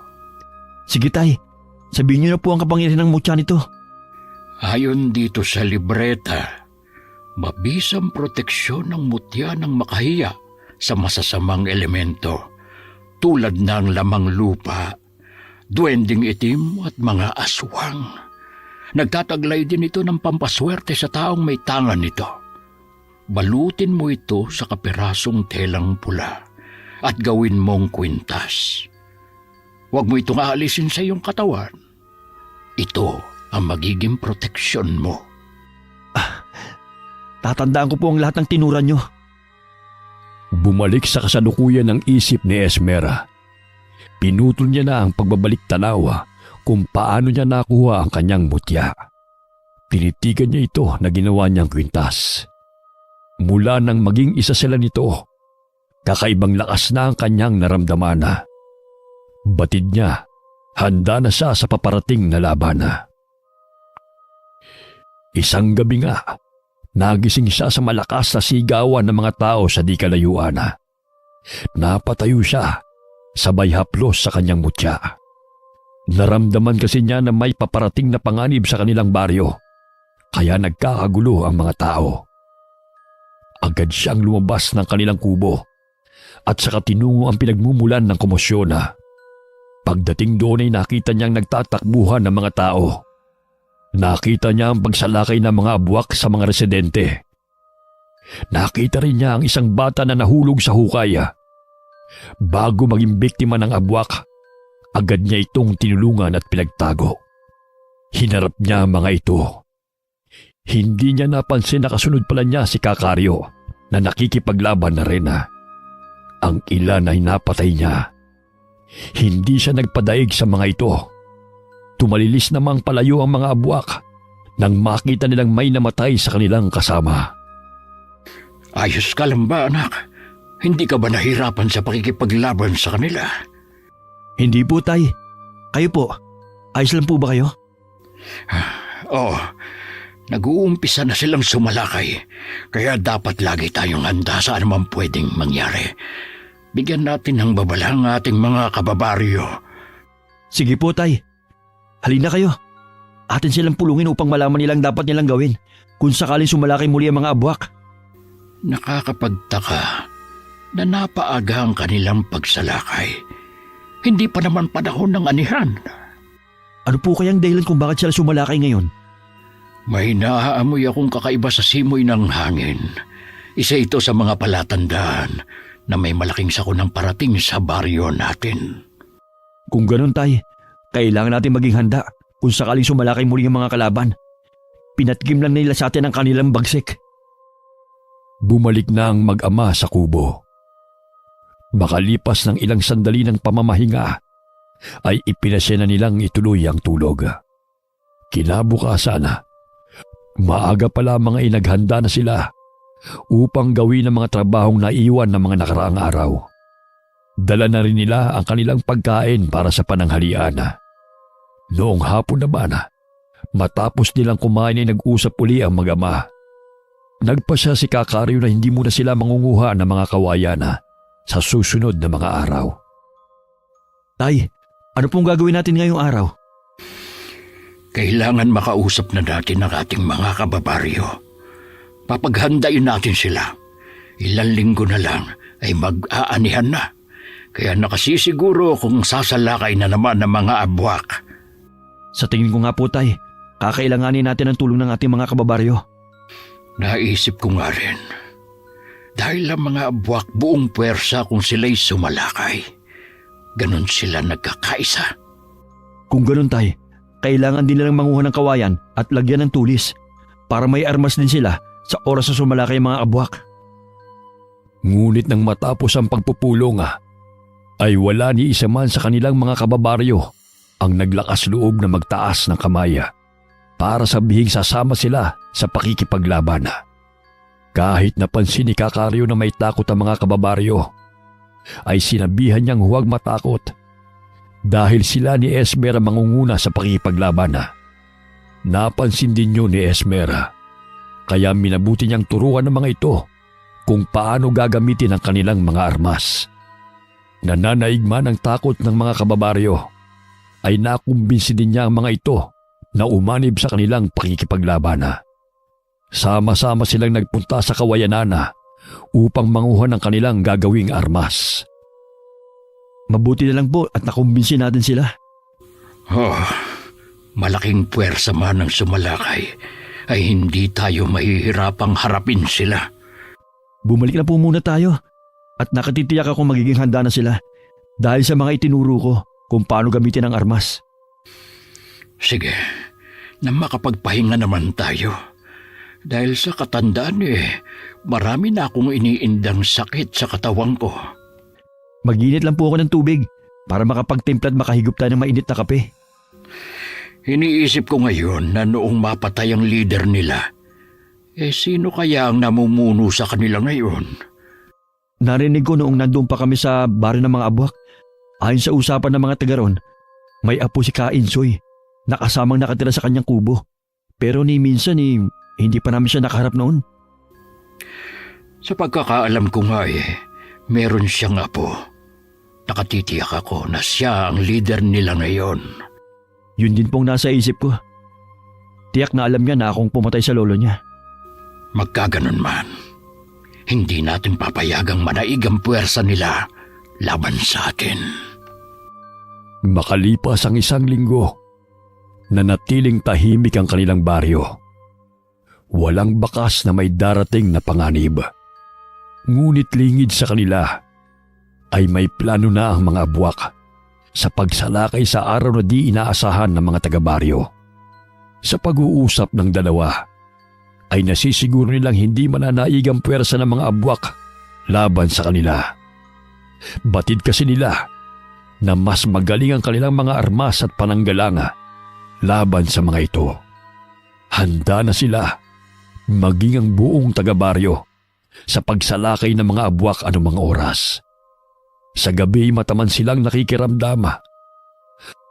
Sige, Tay. Sabihin niyo na po ang kapangyarihan ng mutya nito. Ayon dito sa libreta, mabisang proteksyon ng mutya ng makahiya sa masasamang elemento tulad ng lamang lupa, duwending itim at mga aswang. Nagtataglay din ito ng pampaswerte sa taong may tangan nito. Balutin mo ito sa kapirasong telang pula at gawin mong kwintas. Huwag mo itong aalisin sa iyong katawan. Ito ang magiging proteksyon mo. Tatandaan ko po ang lahat ng tinuran nyo. Bumalik sa kasalukuyan ng isip ni Esmera. Pinutol niya na ang pagbabalik tanawa kung paano niya nakuha ang kanyang mutya. Tinitigan niya ito na ginawa niyang kwintas. Mula nang maging isa sila nito, kakaibang lakas na ang kanyang naramdaman. Batid niya, handa na siya sa paparating na laban. Isang gabi nga, nagising siya sa malakas na sigawan ng mga tao sa di kalayuan. Napatayo siya, sabay haplos sa kanyang mutya. Naramdaman kasi niya na may paparating na panganib sa kanilang baryo, kaya nagkakagulo ang mga tao. Agad siyang lumabas ng kanilang kubo at saka tinungo ang pinagmumulan ng komosyon. Pagdating doon ay nakita niyang nagtatakbuhan ng mga tao. Nakita niya ang pagsalakay ng mga abwak sa mga residente. Nakita rin niya ang isang bata na nahulog sa hukay. Bago maging biktima ng abwak, agad niya itong tinulungan at pinagtago. Hinarap niya ang mga ito. Hindi niya napansin na kasunod pala niya si Kakario na nakikipaglaban na rin. Ang ilan ay napatay niya. Hindi siya nagpadaig sa mga ito. Tumalilis namang palayo ang mga abwak nang makita nilang may namatay sa kanilang kasama. Ayos ka lang ba, anak? Hindi ka ba nahirapan sa pakikipaglaban sa kanila? Hindi po, Tay. Kayo po, ayos lang po ba kayo? Oo, nag-uumpisa na silang sumalakay, kaya dapat lagi tayong handa sa anumang pwedeng mangyari. Bigyan natin ng babala ang ating mga kababaryo. Sige po, Tay. Halina kayo. Atin silang pulungin upang malaman nilang dapat nilang gawin kung sakaling sumalakay muli ang mga abwak. Nakakapagtaka na napaaga ang kanilang pagsalakay. Hindi pa naman panahon ng anihan. Ano po kayang dahilan kung bakit sila sumalakay ngayon? May naaamoy akong kakaiba sa simoy ng hangin. Isa ito sa mga palatandaan na may malaking sakunang parating sa baryo natin. Kung ganun, Tay, kailangan natin maging handa kung sakaling sumalakay muli ang mga kalaban. Pinatgim lang nila sa atin ang kanilang bagsik. Bumalik na ang mag-ama sa kubo. Makalipas ng ilang sandali ng pamamahinga, ay ipinasya na nilang ituloy ang tulog. Kinabukasan, maaga pa lamang ay naghanda na sila upang gawin ang mga trabahong naiwan ng mga nakaraang araw. Dala na rin nila ang kanilang pagkain para sa pananghalian. Noong hapon naman, matapos nilang kumain ay nag-usap uli ang mag-ama. Nagpasya si Kakario na hindi muna sila mangunguha ng mga kawayan sa susunod na mga araw. Tay, ano pong gagawin natin ngayong araw? Kailangan makausap na natin ang ating mga kababaryo. Papaghandain natin sila. Ilang linggo na lang ay mag-aanihan na. Kaya nakasisiguro kung sasalakay na naman ng mga abwak. Sa tingin ko nga po, Tay, kakailanganin natin ang tulong ng ating mga kababaryo. Naisip ko nga rin. Dahil ang mga abwak buong puwersa kung sila'y sumalakay. Ganon sila nagkakaisa. Kung ganun, Tay, kailangan din nilang manguha ng kawayan at lagyan ng tulis para may armas din sila sa oras na sumalakay ang mga abwak. Ngunit nang matapos ang pagpupulong, ay wala ni isa man sa kanilang mga kababaryo ang naglakas loob na magtaas ng kamay para sabihing sasama sila sa pakikipaglaban. Kahit napansin ni Kakario na may takot ang mga kababaryo, ay sinabihan niyang huwag matakot dahil sila ni Esmera mangunguna sa pakikipaglaban. Napansin din yun ni Esmera, kaya minabuti niyang turuan ng mga ito kung paano gagamitin ang kanilang mga armas. Nananaig man ang takot ng mga kababaryo, ay nakumbinsi din niya ang mga ito na umanib sa kanilang pakikipaglaban. Sama-sama silang nagpunta sa kawayanan upang manguha ng kanilang gagawing armas. Mabuti na lang po at nakumbinsi natin sila. Oh, Malaking puwersa man ang sumalakay, ay hindi tayo mahihirapang harapin sila. Bumalik na po muna tayo at nakatitiyak akong magiging handa na sila dahil sa mga itinuro ko kung paano gamitin ang armas. Sige, na makapagpahinga naman tayo. Dahil sa katandaan marami na akong iniindang sakit sa katawan ko. Mag-init lang po ako ng tubig para makapagtimpla at makahigop tayo ng mainit na kape. Iniisip ko ngayon na noong mapatay ang leader nila, sino kaya ang namumuno sa kanila ngayon? Narinig ko noong nandun pa kami sa baryo ng mga abwak. Ayon sa usapan ng mga taga ron, may apo si Kainsoy na kasamang nakatira sa kanyang kubo. Pero ni minsan hindi pa namin siya nakaharap noon. Sa pagkakaalam ko nga meron siyang apo. Nakatitiyak ako na siya ang leader nila ngayon. Yun din pong nasa isip ko. Tiyak na alam niya na akong pumatay sa lolo niya. Magkaganon man, hindi natin papayagang manaig ang puwersa nila laban sa atin. Makalipas ang 1 linggo, nanatiling tahimik ang kanilang baryo. Walang bakas na may darating na panganib. Ngunit lingid sa kanila ay may plano na ang mga abwak sa pagsalakay sa araw na di inaasahan ng mga taga-baryo. Sa pag-uusap ng dalawa, ay nasisiguro nilang hindi mananaig ang puwersa ng mga abwak laban sa kanila. Batid kasi nila na mas magaling ang kanilang mga armas at pananggalanga laban sa mga ito. Handa na sila, maging ang buong taga-baryo, sa pagsalakay ng mga abwak anumang oras. Sa gabi mataman silang nakikiramdama.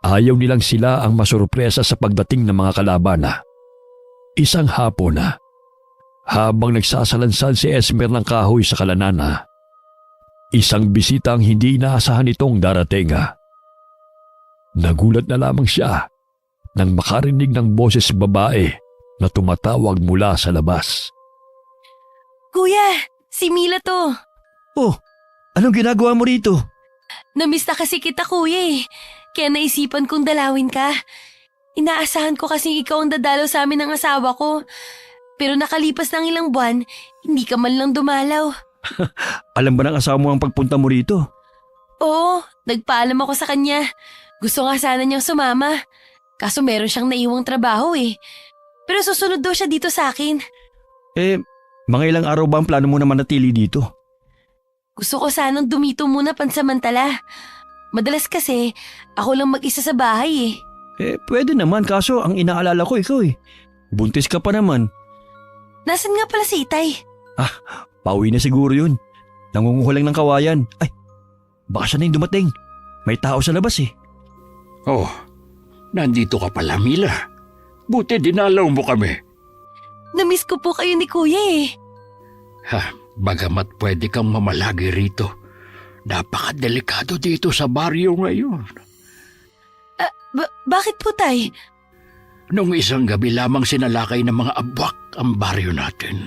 Ayaw nilang sila ang masurpresa sa pagdating ng mga kalabana. Isang hapon na, habang nagsasalansan si Esmer ng kahoy sa kalanana, isang bisita ang hindi inaasahan itong darating. Nagulat na lamang siya nang makarinig ng boses babae na tumatawag mula sa labas. Kuya, si Mila to. Oh, anong ginagawa mo rito? Namiss na kasi kita, kuya. Kaya naisipan kong dalawin ka. Inaasahan ko kasi ikaw ang dadalaw sa amin ng asawa ko. Pero nakalipas ng ilang buwan, hindi ka man lang dumalaw. Alam ba ng asawa mo ang pagpunta mo rito? Oo, nagpaalam ako sa kanya. Gusto nga sana niyang sumama. Kaso meron siyang naiwang trabaho Pero susunod daw siya dito sa akin. Mga ilang araw ba ang plano mo na manatili dito? Gusto ko sanang dumito muna pansamantala. Madalas kasi, ako lang mag-isa sa bahay Pwede naman kaso ang inaalala ko ikaw Buntis ka pa naman. Nasaan nga pala si Itay? Pauwi na siguro yun. Nangunguha lang ng kawayan. Ay, baka siya na yung dumating. May tao sa labas Oh, nandito ka pala, Mila. Buti dinalaw mo kami. Namiss ko po kayo ni Kuya Bagamat pwede kang mamalagi rito, napakadelikado dito sa baryo ngayon. Bakit po, Tay? Nung isang gabi lamang sinalakay ng mga abwak ang baryo natin.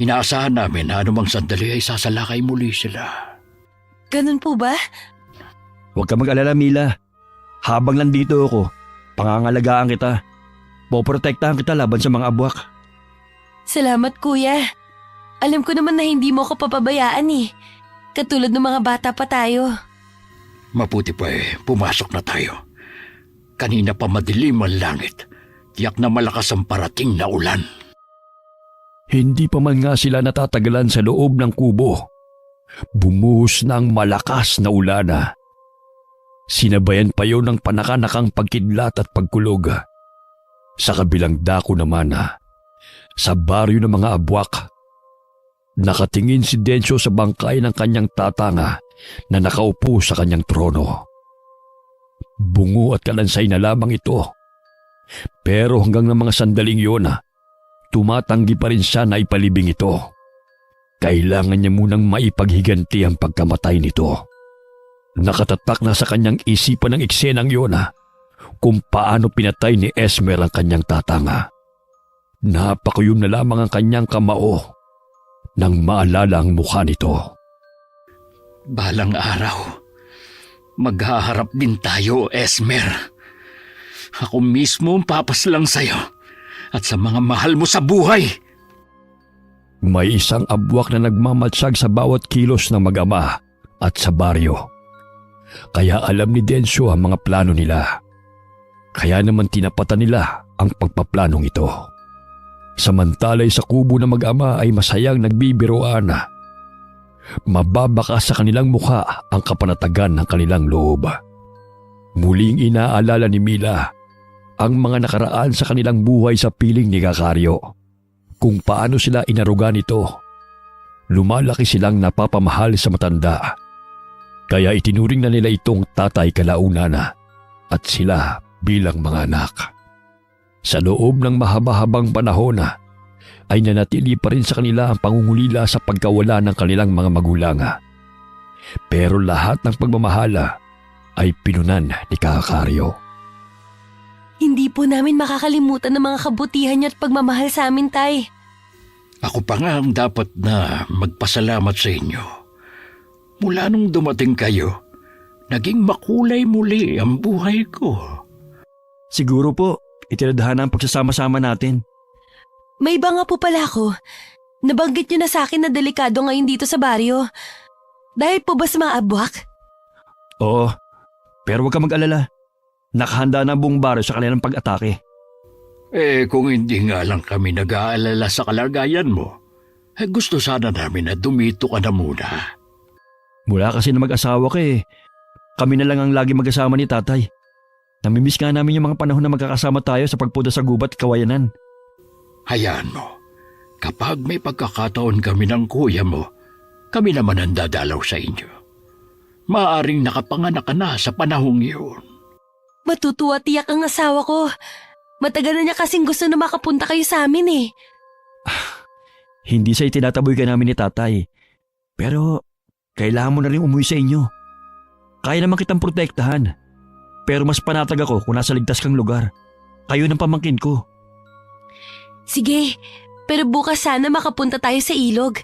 Inaasahan namin na anumang sandali ay sasalakay muli sila. Ganun po ba? Huwag ka mag-alala, Mila. Habang nandito ako, pangangalagaan kita. Poprotektahan kita laban sa mga abwak. Salamat, Kuya. Alam ko naman na hindi mo ako papabayaan Katulad ng mga bata pa tayo. Mabuti pa pumasok na tayo. Kanina pa madilim ang langit. Tiyak na malakas ang parating na ulan. Hindi pa man nga sila natatagalan sa loob ng kubo. Bumuhos na ang malakas na ulana. Sinabayan pa yun ng panakanakang pagkidlat at pagkulog. Sa kabilang dako naman sa baryo ng mga abwak, nakatingin si Dencio sa bangkay ng kanyang tatanga na nakaupo sa kanyang trono. Bungo at kalansay na lamang ito. Pero hanggang ng mga sandaling yun, tumatanggi pa rin siya na ipalibing ito. Kailangan niya munang maipaghiganti ang pagkamatay nito. Nakatatak na sa kanyang isipan ng eksenang yun kung paano pinatay ni Esmer ang kanyang tatanga. Napakuyom na lamang ang kanyang kamao nang maalala ang mukha nito. Balang araw, maghaharap din tayo, Esmer. Ako mismo ang papaslang sa'yo at sa mga mahal mo sa buhay. May isang abwak na nagmamatsag sa bawat kilos ng mag-ama at sa baryo. Kaya alam ni Densyo ang mga plano nila. Kaya naman tinapatan nila ang pagpaplanong ito. Samantalay sa kubo ng mag-ama ay masayang nagbibiroan. Mababaka sa kanilang mukha ang kapanatagan ng kanilang loob. Muling inaalala ni Mila ang mga nakaraan sa kanilang buhay sa piling ni Kakario. Kung paano sila inaruga nito. Lumalaki silang napapamahal sa matanda. Kaya itinuring na nila itong tatay kalaunan at sila bilang mga anak. Sa loob ng mahaba-habang panahon ay nanatili pa rin sa kanila ang pangungulila sa pagkawala ng kanilang mga magulang. Pero lahat ng pagmamahala ay pinunan ni Kakario. Hindi po namin makakalimutan ng mga kabutihan niyo at pagmamahal sa amin, Tay. Ako pa nga ang dapat na magpasalamat sa inyo. Mula nung dumating kayo, naging makulay muli ang buhay ko. Siguro po, itinadhana ang pagsasama-sama natin. May iba nga po pala ako. Nabanggit niyo na sa akin na delikado ngayon dito sa baryo. Dahil po ba sa mga abwak? Oo, pero huwag ka mag-alala. Nakahanda na ang buong baryo sa kanilang pag-atake. Kung hindi nga lang kami nag-aalala sa kalagayan mo, gusto sana namin na dumito ka na muna. Mula kasi na mag-asawa ka kami na lang ang lagi mag-asama ni tatay. Namimiss nga namin yung mga panahon na magkakasama tayo sa pagpunta sa gubat at kawayanan. Hayaan mo, kapag may pagkakataon kami ng kuya mo, kami naman ang dadalaw sa inyo. Maaring nakapanganak ka na sa panahong iyon. Matutuwa tiyak ang asawa ko. Matagal na niya kasing gusto na makapunta kayo sa amin . Hindi sa itinataboy ka namin ni tatay. Pero kailangan mo na rin umuwi sa inyo. Kaya naman kitang protektahan. Pero mas panatag ako kung nasa ligtas kang lugar. Kayo ng pamangkin ko. Sige, pero bukas sana makapunta tayo sa ilog.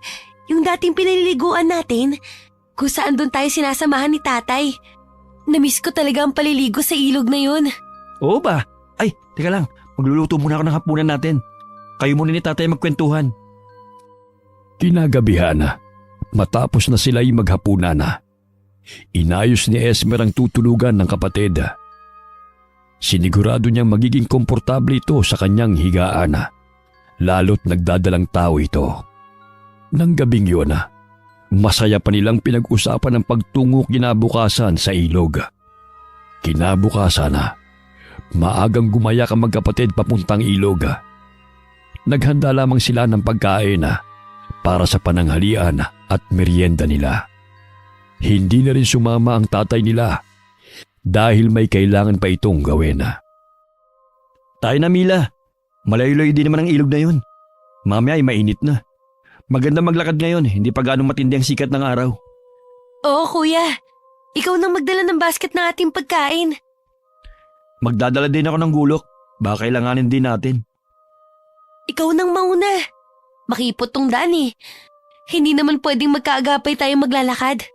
Yung dating pinaliliguan natin, kung saan doon tayo sinasamahan ni tatay. Namiss ko talaga ang paliligo sa ilog na yun. Oo ba? Ay, teka lang. Magluluto muna ako ng hapunan natin. Kayo muna ni tatay magkwentuhan. Kinagabihan, matapos na sila'y maghapunan, inayos ni Esmer ang tutulugan ng kapatid. Sinigurado niyang magiging komportable ito sa kanyang higaan, lalo't nagdadalang tao ito. Nang gabing yun, masaya pa nilang pinag-usapan ang pagtungo kinabukasan sa ilog. Kinabukasan, maagang gumaya ang magkapatid papuntang ilog. Naghanda lamang sila ng pagkain para sa pananghalian at merienda nila. Hindi na rin sumama ang tatay nila dahil may kailangan pa itong gawin. Tayo na, Mila. Malayo-layo din naman ang ilog na yun. Mamaya ay mainit na. Maganda maglakad ngayon, hindi pa gaano matindi ang sikat ng araw. Oo, kuya. Ikaw nang magdala ng basket ng ating pagkain. Magdadala din ako ng gulok. Baka kailanganin din natin. Ikaw nang mauna. Makipot tong daan . Hindi naman pwedeng magkaagapay tayo maglalakad.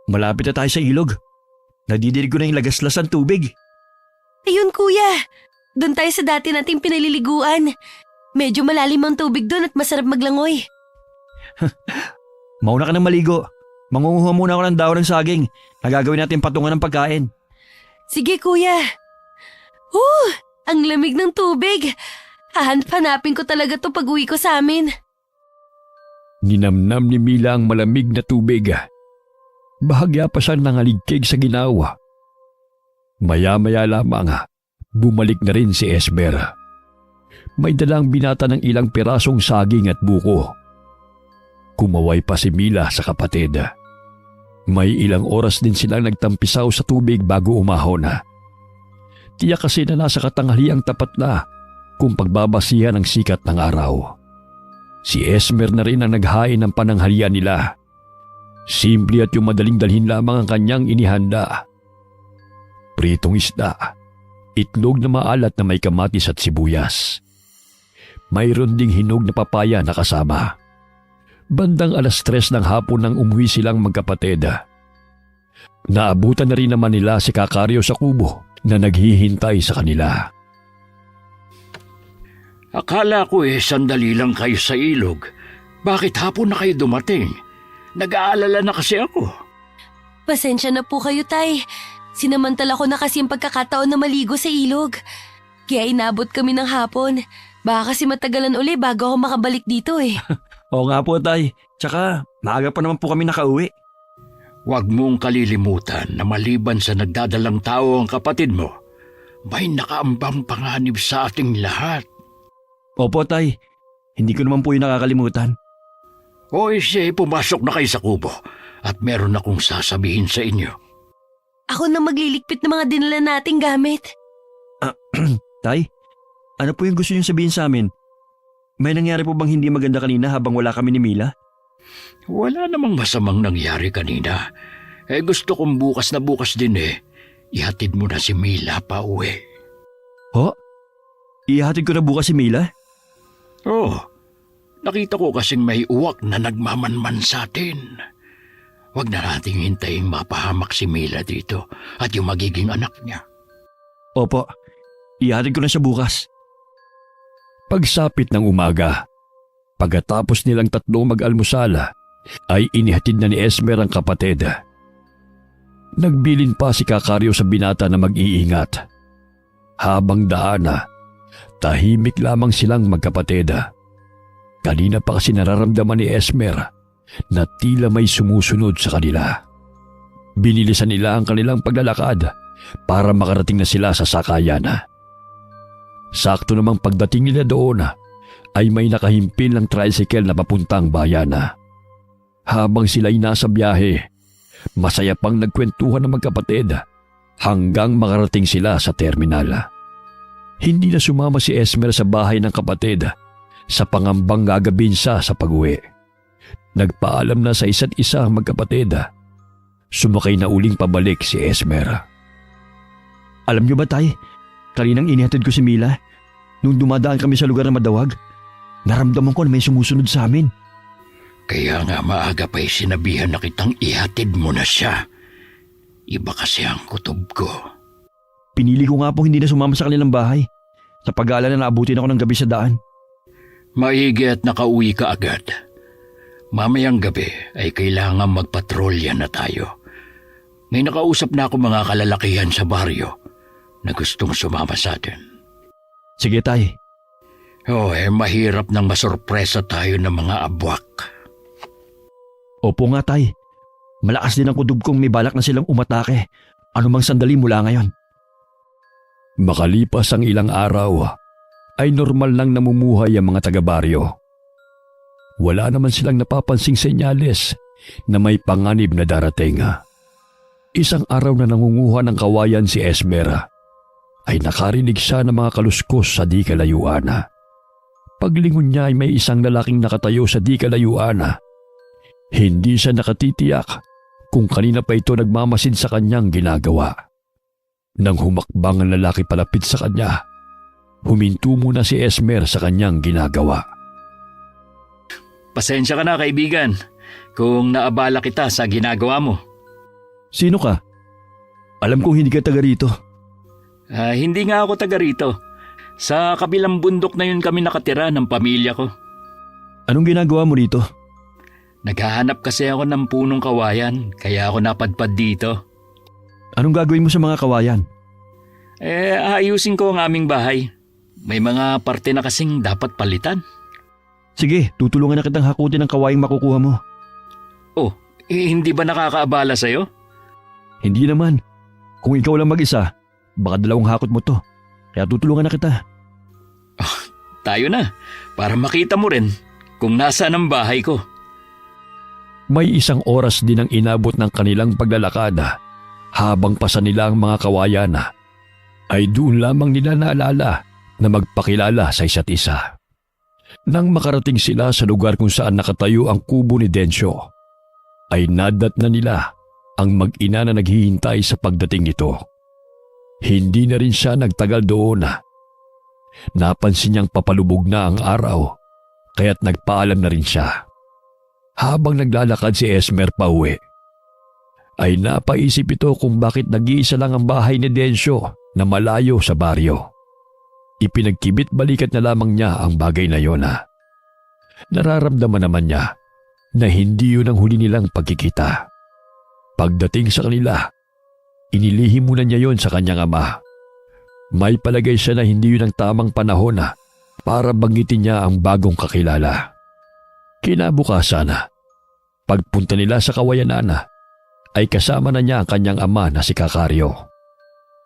Malapit na tayo sa ilog. Nadidinig ko na yung lagaslas ng tubig. Ayun, kuya. Doon tayo sa dati nating pinaliliguan. Medyo malalim ang tubig doon at masarap maglangoy. Mauna ka ng maligo. Mangunguha muna ako ng dahon ng saging. Nagagawin natin patungan ng pagkain. Sige, kuya. Ang lamig ng tubig. Hahanap-hanapin ko talaga to pag-uwi ko sa amin. Ninamnam ni Mila ang malamig na tubig. Bahagya pa siyang nangaligkig sa ginawa. Maya-maya lamang, bumalik na rin si Esmer. May dalang binata ng ilang pirasong saging at buko. Kumaway pa si Mila sa kapatid. May ilang oras din silang nagtampisaw sa tubig bago umahon. Tiyak kasi na nasa katanghaliang tapat na kung pagbabasihan ang sikat ng araw. Si Esmer na rin ang naghain ng pananghalian nila. Simple at yung madaling dalhin lamang ang kanyang inihanda. Pritong isda, itlog na maalat na may kamatis at sibuyas. Mayroon ding hinog na papaya na kasama. Bandang 3:00 ng hapon nang umuwi silang magkapatid. Naabutan na rin naman nila si Kakario sa kubo na naghihintay sa kanila. Akala ko sandali lang kayo sa ilog. Bakit hapon na kayo dumating? Nag-aalala na kasi ako. Pasensya na po kayo, Tay. Sinamantala ko na kasi ang pagkakataon na maligo sa ilog. Kaya inabot kami ng hapon. Baka kasi matagalan uli bago ako makabalik dito eh. Oo nga po, Tay. Tsaka, maaga pa naman po kami nakauwi. Huwag mong kalilimutan na maliban sa nagdadalang tao ang kapatid mo, may nakaambang panganib sa ating lahat. Opo, Tay. Hindi ko naman po yung nakakalimutan. O pumasok na kayo sa kubo at meron akong sasabihin sa inyo. Ako na magliligpit ng mga dinala nating gamit. Tay, ano po yung gusto niyong sabihin sa amin? May nangyari po bang hindi maganda kanina habang wala kami ni Mila? Wala namang masamang nangyari kanina. Gusto kong bukas na bukas din ihatid mo na si Mila pa uwi. Ho? Ihatid ko na bukas si Mila? Oo, nakita ko kasing may uwak na nagmamanman sa atin. Huwag na nating hintayin mapahamak si Mila dito at yung magiging anak niya. Opo, ihatid ko na siya bukas. Pagsapit ng umaga, pagkatapos nilang tatlo mag-almusal, ay inihatid na ni Esmer ang kapatid. Nagbilin pa si Kakario sa binata na mag-iingat. Habang daana, tahimik lamang silang magkapatid. Kanina pa kasi nararamdaman ni Esmer na tila may sumusunod sa kanila. Binilisan nila ang kanilang paglalakad para makarating na sila sa sakayan. Sakto namang pagdating nila doon ay may nakahimpil ng tricycle na papuntang bayan. Habang sila'y nasa biyahe, masaya pang nagkwentuhan ng magkapatid hanggang makarating sila sa terminal. Hindi na sumama si Esmer sa bahay ng kapatid sa pangambang gagabin siya sa pag-uwi. Nagpaalam na sa isa't isa ang magkapatid. Sumakay na uling pabalik si Esmer. Alam niyo ba, Tay? Kaninang inihatid ko si Mila. Nung dumadaan kami sa lugar na madawag, naramdaman ko na may sumusunod sa amin. Kaya nga maaga pa'y sinabihan na kitang ihatid mo na siya. Iba kasi ang kutob ko. Pinili ko nga po hindi na sumama sa kanilang bahay. Sa pag-aalala na naabutin ako ng gabi sa daan. Maigi at nakauwi ka agad. Mamayang gabi ay kailangan magpatrolya na tayo. May nakausap na ako mga kalalakihan sa baryo na gustong sumama sa atin. Sige, Tay. Mahirap nang masurpresa tayo ng mga abwak. Opo nga, Tay. Malakas din ang kutob kong may balak na silang umatake. Anumang sandali mula ngayon. Makalipas ang ilang araw, ay normal lang namumuhay ang mga taga-baryo. Wala naman silang napapansing senyales na may panganib na darating. Isang araw na nangunguha ng kawayan si Esmer, ay nakarinig siya ng mga kaluskos sa di kalayuan. Paglingon niya ay may isang lalaking nakatayo sa di kalayuan. Hindi siya nakatitiyak kung kanina pa ito nagmamasid sa kanyang ginagawa. Nang humakbang ang lalaki palapit sa kanya, huminto muna si Esmer sa kanyang ginagawa. Pasensya ka na, kaibigan, kung naabala kita sa ginagawa mo. Sino ka? Alam kong hindi ka taga rito. Hindi nga ako taga rito. Sa kabilang bundok na yun kami nakatira ng pamilya ko. Anong ginagawa mo rito? Naghahanap kasi ako ng punong kawayan, kaya ako napadpad dito. Anong gagawin mo sa mga kawayan? Ayusin ko ang aming bahay. May mga parte na kasing dapat palitan. Sige, tutulungan na kitang hakutin ang kawayang makukuha mo. Hindi ba nakakaabala sa'yo? Hindi naman. Kung ikaw lang mag-isa, baka dalawang hakot mo to. Kaya tutulungan na kita. Tayo na, para makita mo rin kung nasaan ang bahay ko. May isang oras din ang inabot ng kanilang paglalakad. Habang pasa nila ang mga kawayan, ay doon lamang nila naalala na magpakilala sa isa't isa. Nang makarating sila sa lugar kung saan nakatayo ang kubo ni Densyo, ay nadat na nila ang mag-ina na naghihintay sa pagdating nito. Hindi na rin siya nagtagal doon. Napansin niyang papalubog na ang araw, kaya't nagpaalam na rin siya. Habang naglalakad si Esmer pauwi, ay napaisip ito kung bakit nag-iisa lang ang bahay ni Densyo na malayo sa baryo. Ipinagkibit balikat na lamang niya ang bagay na yon. Nararamdaman naman niya na hindi yun ang huli nilang pagkikita. Pagdating sa kanila, inilihim muna niya yon sa kanyang ama. May palagay siya na hindi yun ang tamang panahon para banggitin niya ang bagong kakilala. Kinabukasan, pagpunta nila sa kawayanan, ay kasama na niya ang kanyang ama na si Kakaryo.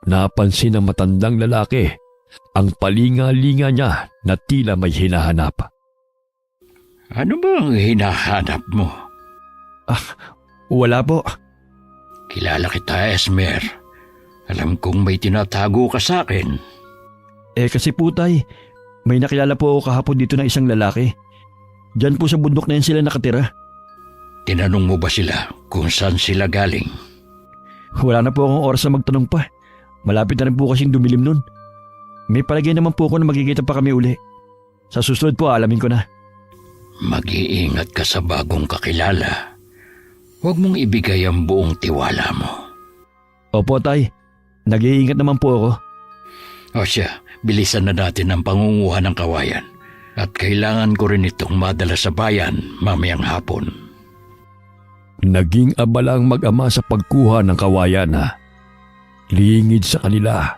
Napansin ng matandang lalaki ang palinga-linga niya na tila may hinahanap. Ano bang hinahanap mo? Wala po. Kilala kita, Esmer. Alam kong may tinatago ka sa akin. Kasi po tay, may nakilala po ako kahapon dito na isang lalaki. Diyan po sa bundok na yan sila nakatira. Tinanong mo ba sila kung saan sila galing? Wala na po akong oras na magtanong pa. Malapit na rin po kasing dumilim nun. May palagay naman po ako na magkikita pa kami uli. Sa susunod po alamin ko na. Mag-iingat ka sa bagong kakilala. Huwag mong ibigay ang buong tiwala mo. Opo tay, nag-iingat naman po ako. O siya, bilisan na natin ang pangunguha ng kawayan. At kailangan ko rin itong madala sa bayan mamayang hapon. Naging abala ang mag-ama sa pagkuha ng kawayan. Lingid sa kanila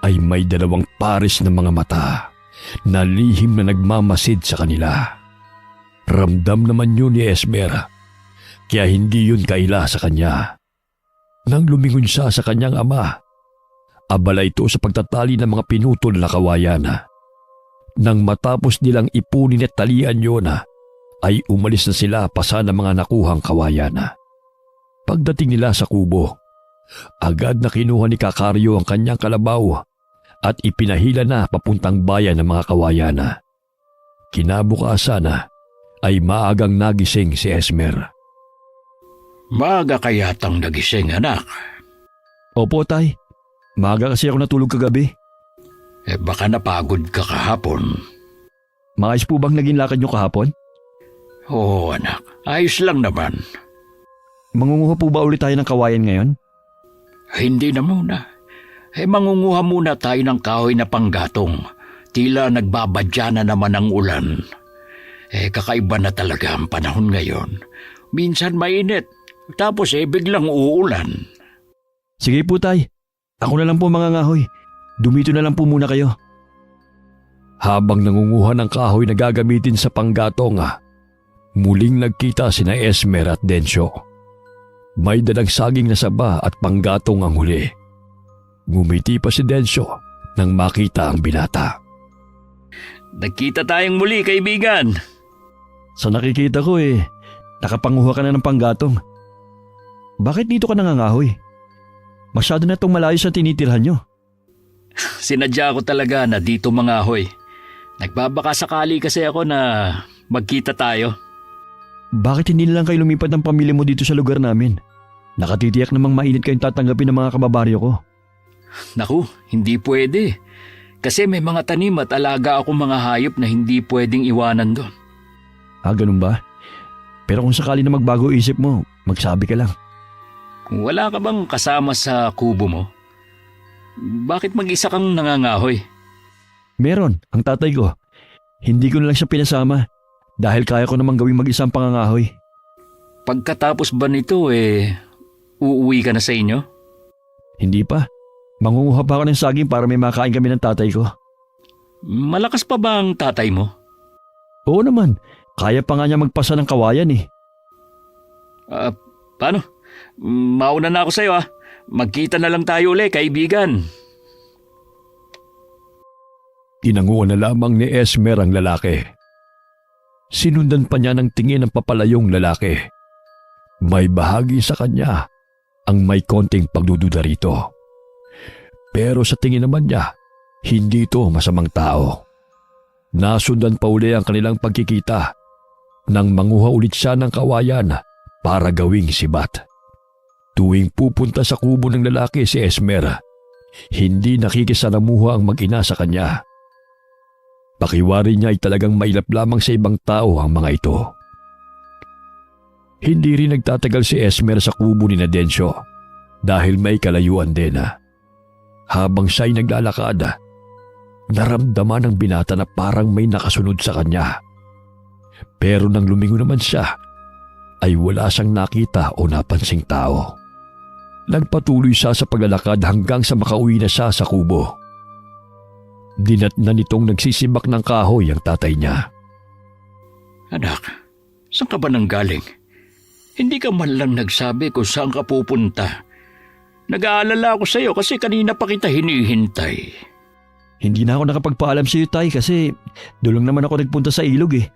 ay may 2 pares ng mga mata na lihim na nagmamasid sa kanila. Ramdam naman yun ni Esmer, kaya hindi yun kaila sa kanya. Nang lumingon siya sa kanyang ama, abala ito sa pagtatali ng mga pinutol na kawayan. Nang matapos nilang ipunin at talian yun, ay umalis na sila pasa ng mga nakuhang kawayan. Pagdating nila sa kubo, agad na kinuha ni Kakaryo ang kanyang kalabaw at ipinahila na papuntang bayan ng mga kawayan. Kinabukasan ay maagang nagising si Esmer. Maaga kayatang nagising, anak. Opo tay, maaga kasi ako natulog kagabi. Baka napagod ka kahapon. Maayos po bang naging lakad niyo kahapon? Oo, anak. Ayos lang naman. Mangunguha po ba ulit tayo ng kawayan ngayon? Hindi na muna. Mangunguha muna tayo ng kahoy na panggatong. Tila nagbabadya na naman ang ulan. Kakaiba na talaga ang panahon ngayon. Minsan mainit, tapos biglang uulan. Sige po tay, ako na lang po mangangahoy. Dumito na lang po muna kayo. Habang nangunguha ng kahoy na gagamitin sa panggatong, muling nagkita sina Esmer at Densyo. May dalang saging na saba at panggatong ang huli. Ngumiti pa si Densyo nang makita ang binata. Nagkita tayong muli, kaibigan. Sa nakikita ko nakapanguha ka na ng panggatong. Bakit dito ka nangangahoy? Masyado na itong malayo sa tinitirhan nyo. Sinadya ko talaga na dito mangahoy. Nagbabaka sakali kasi ako na magkita tayo. Bakit hindi na lang kayo lumipat ng pamilya mo dito sa lugar namin? Nakatitiyak namang mainit kayong tatanggapin ng mga kababaryo ko. Naku, hindi pwede. Kasi may mga tanim at alaga akong mga hayop na hindi pwedeng iwanan doon. Ganun ba? Pero kung sakali na magbago isip mo, magsabi ka lang. Kung wala ka bang kasama sa kubo mo, bakit mag-isa kang nangangahoy? Meron, ang tatay ko. Hindi ko na lang siya pinasama dahil kaya ko namang gawing mag-isang pangangahoy. Pagkatapos ba nito uuwi ka na sa inyo? Hindi pa. Mangunguha pa ako ng saging para may makain kami ng tatay ko. Malakas pa ba ang tatay mo? Oo naman, kaya pa nga niya magpasa ng kawayan Paano? Mauna na ako sa'yo Magkita na lang tayo uli, kaibigan. Tinanguan na lamang ni Esmer ang lalaki. Sinundan pa niya ng tingin ng papalayong lalaki. May bahagi sa kanya ang may konting pagdududa rito. Pero sa tingin naman niya, hindi ito masamang tao. Nasundan pa uli ang kanilang pagkikita nang manguha ulit siya ng kawayan para gawing sibat. Tuwing pupunta sa kubo ng lalaki si Esmer, hindi nakikisalamuha ang mag-ina sa kanya. Pakiwari niya ay talagang mailap lamang sa ibang tao ang mga ito. Hindi rin nagtatagal si Esmer sa kubo ni Densyo dahil may kalayuan din. Habang siya'y naglalakad, naramdaman ng binata na parang may nakasunod sa kanya. Pero nang lumingon naman siya, ay wala siyang nakita o napansing tao. Nagpatuloy siya sa paglalakad hanggang sa makauwi na siya sa kubo. Dinatnan nitong nagsisibak ng kahoy ang tatay niya. Anak, saan ka ba nanggaling? Hindi ka man lang nagsabi kung saan ka pupunta. Nag-aalala ako sa iyo kasi kanina pa kita hinihintay. Hindi na ako nakapagpaalam sa iyo, Tay, kasi doon lang naman ako nagpunta sa ilog eh.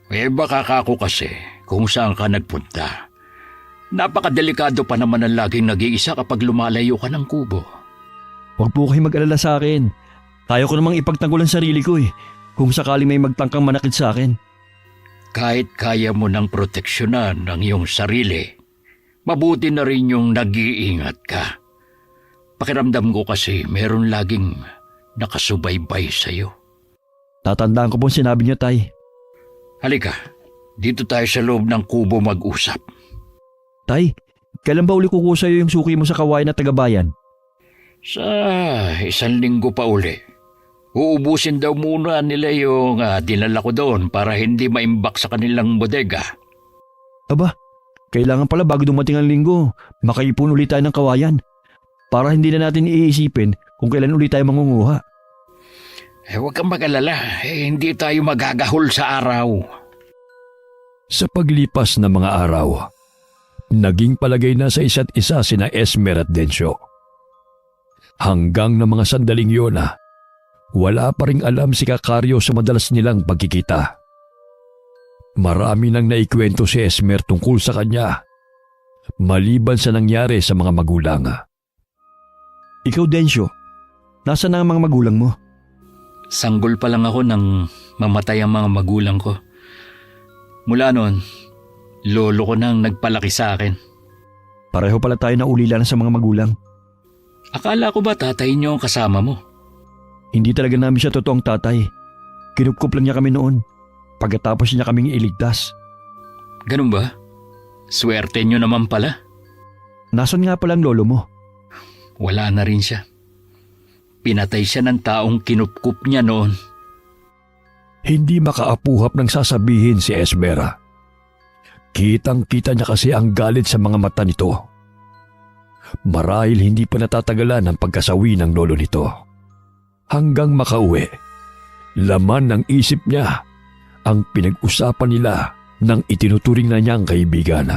Eh baka kako kasi kung saan ka nagpunta. Napakadelikado pa naman ang laging nag-iisa kapag lumalayo ka ng kubo. Huwag po kayo mag-alala sa akin. Kaya ko namang ipagtanggol ang sarili ko eh, kung sakaling may magtangkang manakit sa akin. Kahit kaya mo ng proteksyonan ang iyong sarili, mabuti na rin yung nag-iingat ka. Pakiramdam ko kasi meron laging nakasubaybay sa iyo. Tatandaan ko po ang sinabi niyo, Tay. Halika, dito tayo sa loob ng kubo mag-usap. Tay, kailan ba uli kukuha sa iyo yung suki mo sa kawayan na tagabayan? Sa 1 linggo pa uli. Uubusin daw muna nila yung dinala ko doon para hindi maimbak sa kanilang bodega. Aba, kailangan pala bago dumating ang linggo, makaipon ulit tayo ng kawayan. Para hindi na natin iisipin kung kailan ulit tayo mangunguha. Huwag kang mag-alala, hindi tayo magagahol sa araw. Sa paglipas ng mga araw, naging palagay na sa isa't isa sina Esmer at Densyo. Hanggang na mga sandaling yun wala pa ring alam si Kakaryo sa madalas nilang pagkikita. Marami nang naikwento si Esmer tungkol sa kanya, maliban sa nangyari sa mga magulang. Ikaw, Densyo, nasa na ang mga magulang mo? Sanggol pa lang ako nang mamatay ang mga magulang ko. Mula noon, lolo ko nang nagpalaki sa akin. Pareho pala tayo na ulila na sa mga magulang. Akala ko ba tatay niyo ang kasama mo? Hindi talaga namin siya totoong tatay. Kinupkup lang niya kami noon, pagkatapos niya kaming iligtas. Ganun ba? Swerte niyo naman pala. Nasaan nga pala ang lolo mo? Wala na rin siya. Pinatay siya ng taong kinupkup niya noon. Hindi makaapuhap ng sasabihin si Esmera. Kitang-kita niya kasi ang galit sa mga mata nito. Marahil hindi pa natatagalan ang pagkasawi ng lolo nito. Hanggang makauwi, laman ng isip niya ang pinag-usapan nila ng itinuturing na niyang kaibigan.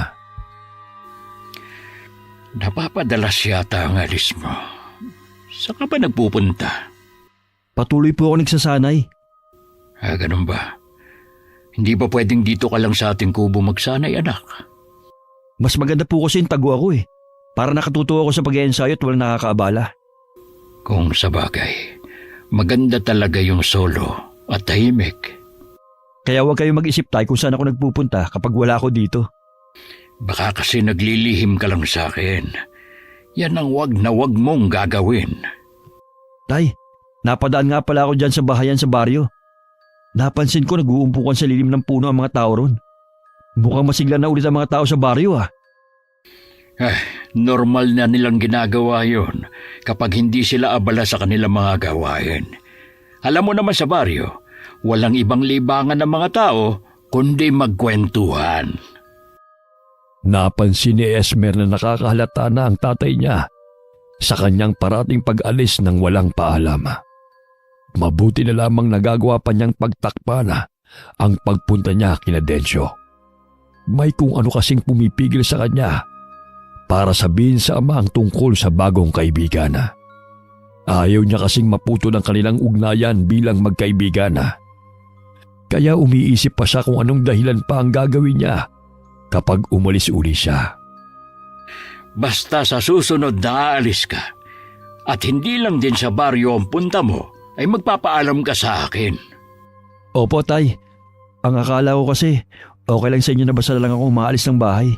Napapadalas yata ang alis mo. Saan ka ba nagpupunta? Patuloy po ako nagsasanay. Ganun ba? Hindi ba pwedeng dito ka lang sa ating kubo magsanay, anak? Mas maganda po kasi yung tago ako eh. Para nakatuto ako sa pag-iensayo at walang nakakaabala. Kung sa bagay, maganda talaga yung solo at tahimik. Kaya huwag kayo mag-isip tayo kung saan ako nagpupunta kapag wala ako dito. Baka kasi naglilihim ka lang sa akin. Yan ang wag na wag mong gagawin. Tay, napadaan nga pala ako dyan sa bahayan sa baryo. Napansin ko nag-uumpukan sa lilim ng puno ang mga tao ron. Mukhang masigla na ulit ang mga tao sa baryo ah. Normal na nilang ginagawa yon kapag hindi sila abala sa kanilang mga gawain. Alam mo naman sa baryo, walang ibang libangan ng mga tao kundi magkwentuhan. Napansin ni Esmer na nakakahalata na ang tatay niya sa kanyang parating pag-alis ng walang paalam. Mabuti na lamang nagagawa pa niyang pagtakpan ang pagpunta niya kina Densyo. May kung ano kasing pumipigil sa kanya para sabihin sa ama ang tungkol sa bagong kaibigan. Ayaw niya kasing maputo ng kanilang ugnayan bilang magkaibigan. Kaya umiisip pa siya kung anong dahilan pa ang gagawin niya kapag umalis uli siya. Basta sa susunod na aalis ka at hindi lang din sa baryo ang punta mo, ay magpapaalam ka sa akin. Opo, Tay. Ang akala ko kasi, okay lang sa inyo na basta lang ako umaalis ng bahay.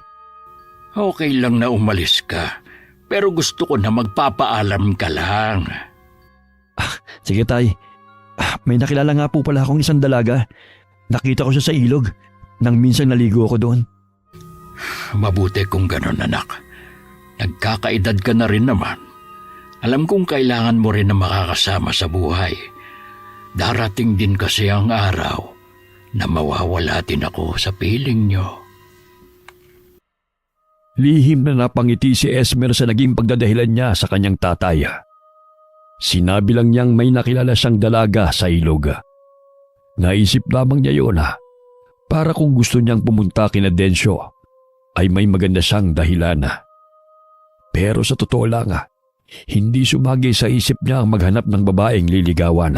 Okay lang na umalis ka, pero gusto ko na magpapaalam ka lang. Sige, Tay. May nakilala nga po pala akong isang dalaga. Nakita ko siya sa ilog nang minsang naligo ako doon. Mabuti kung ganon, anak. Nagkakaedad ka na rin naman. Alam kong kailangan mo rin na makakasama sa buhay. Darating din kasi ang araw na mawawala din ako sa piling nyo. Lihim na napangiti si Esmer sa naging pagdadahilan niya sa kanyang tatay. Sinabi lang niyang may nakilala siyang dalaga sa ilog. Naisip lamang niya yun para kung gusto niyang pumunta kina Densyo ay may maganda siyang dahilan. Pero sa totoo lang, hindi sumagi sa isip niya ang maghanap ng babaeng liligawan.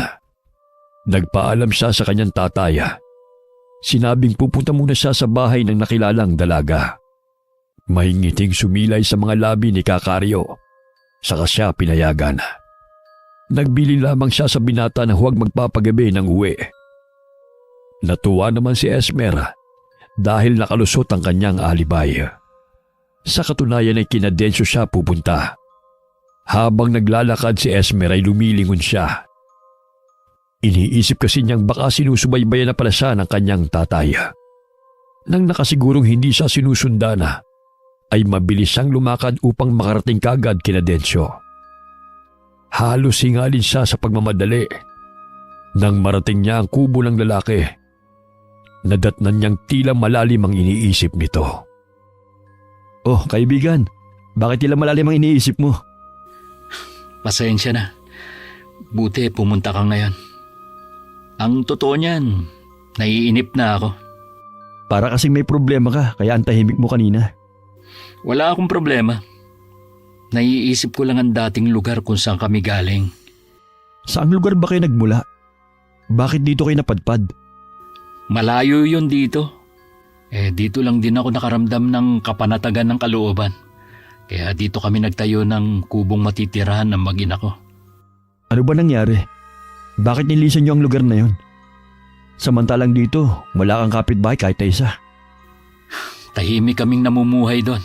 Nagpaalam siya sa kanyang tatay. Sinabing pupunta muna siya sa bahay ng nakilalang dalaga. May ngiting sumilay sa mga labi ni Kakaryo. Saka siya pinayagan. Nagbili lamang siya sa binata na huwag magpapagabi ng uwi. Natuwa naman si Esmer dahil nakalusot ang kanyang alibay. Sa katunayan ay kina Densyo siya pupunta. Habang naglalakad si Esmer ay lumilingon siya. Iniisip kasi niyang baka sinusubaybayan na pala siya ng kanyang tatay. Nang nakasigurong hindi siya sinusundan ay mabilis siyang lumakad upang makarating kagad kina Densyo. Halos hingalin siya sa pagmamadali. Nang marating niya ang kubo ng lalaki, nadatnan niyang tila malalim ang iniisip nito. Oh, kaibigan, bakit tila malalim ang iniisip mo? Pasensya na. Buti pumunta ka ngayon. Ang totoo niyan, naiinip na ako. Para kasing may problema ka, kaya ang tahimik mo kanina. Wala akong problema. Naiisip ko lang ang dating lugar kung saan kami galing. Saang lugar ba kayo nagmula? Bakit dito kayo napadpad? Malayo yun dito. Dito lang din ako nakaramdam ng kapanatagan ng kalooban. Kaya dito kami nagtayo ng kubong matitirahan ng mag-ina ko. Ano ba nangyari? Bakit nilisan niyo ang lugar na yun? Samantalang dito, wala kang kapitbahay kahit na isa. Tahimik kaming namumuhay doon.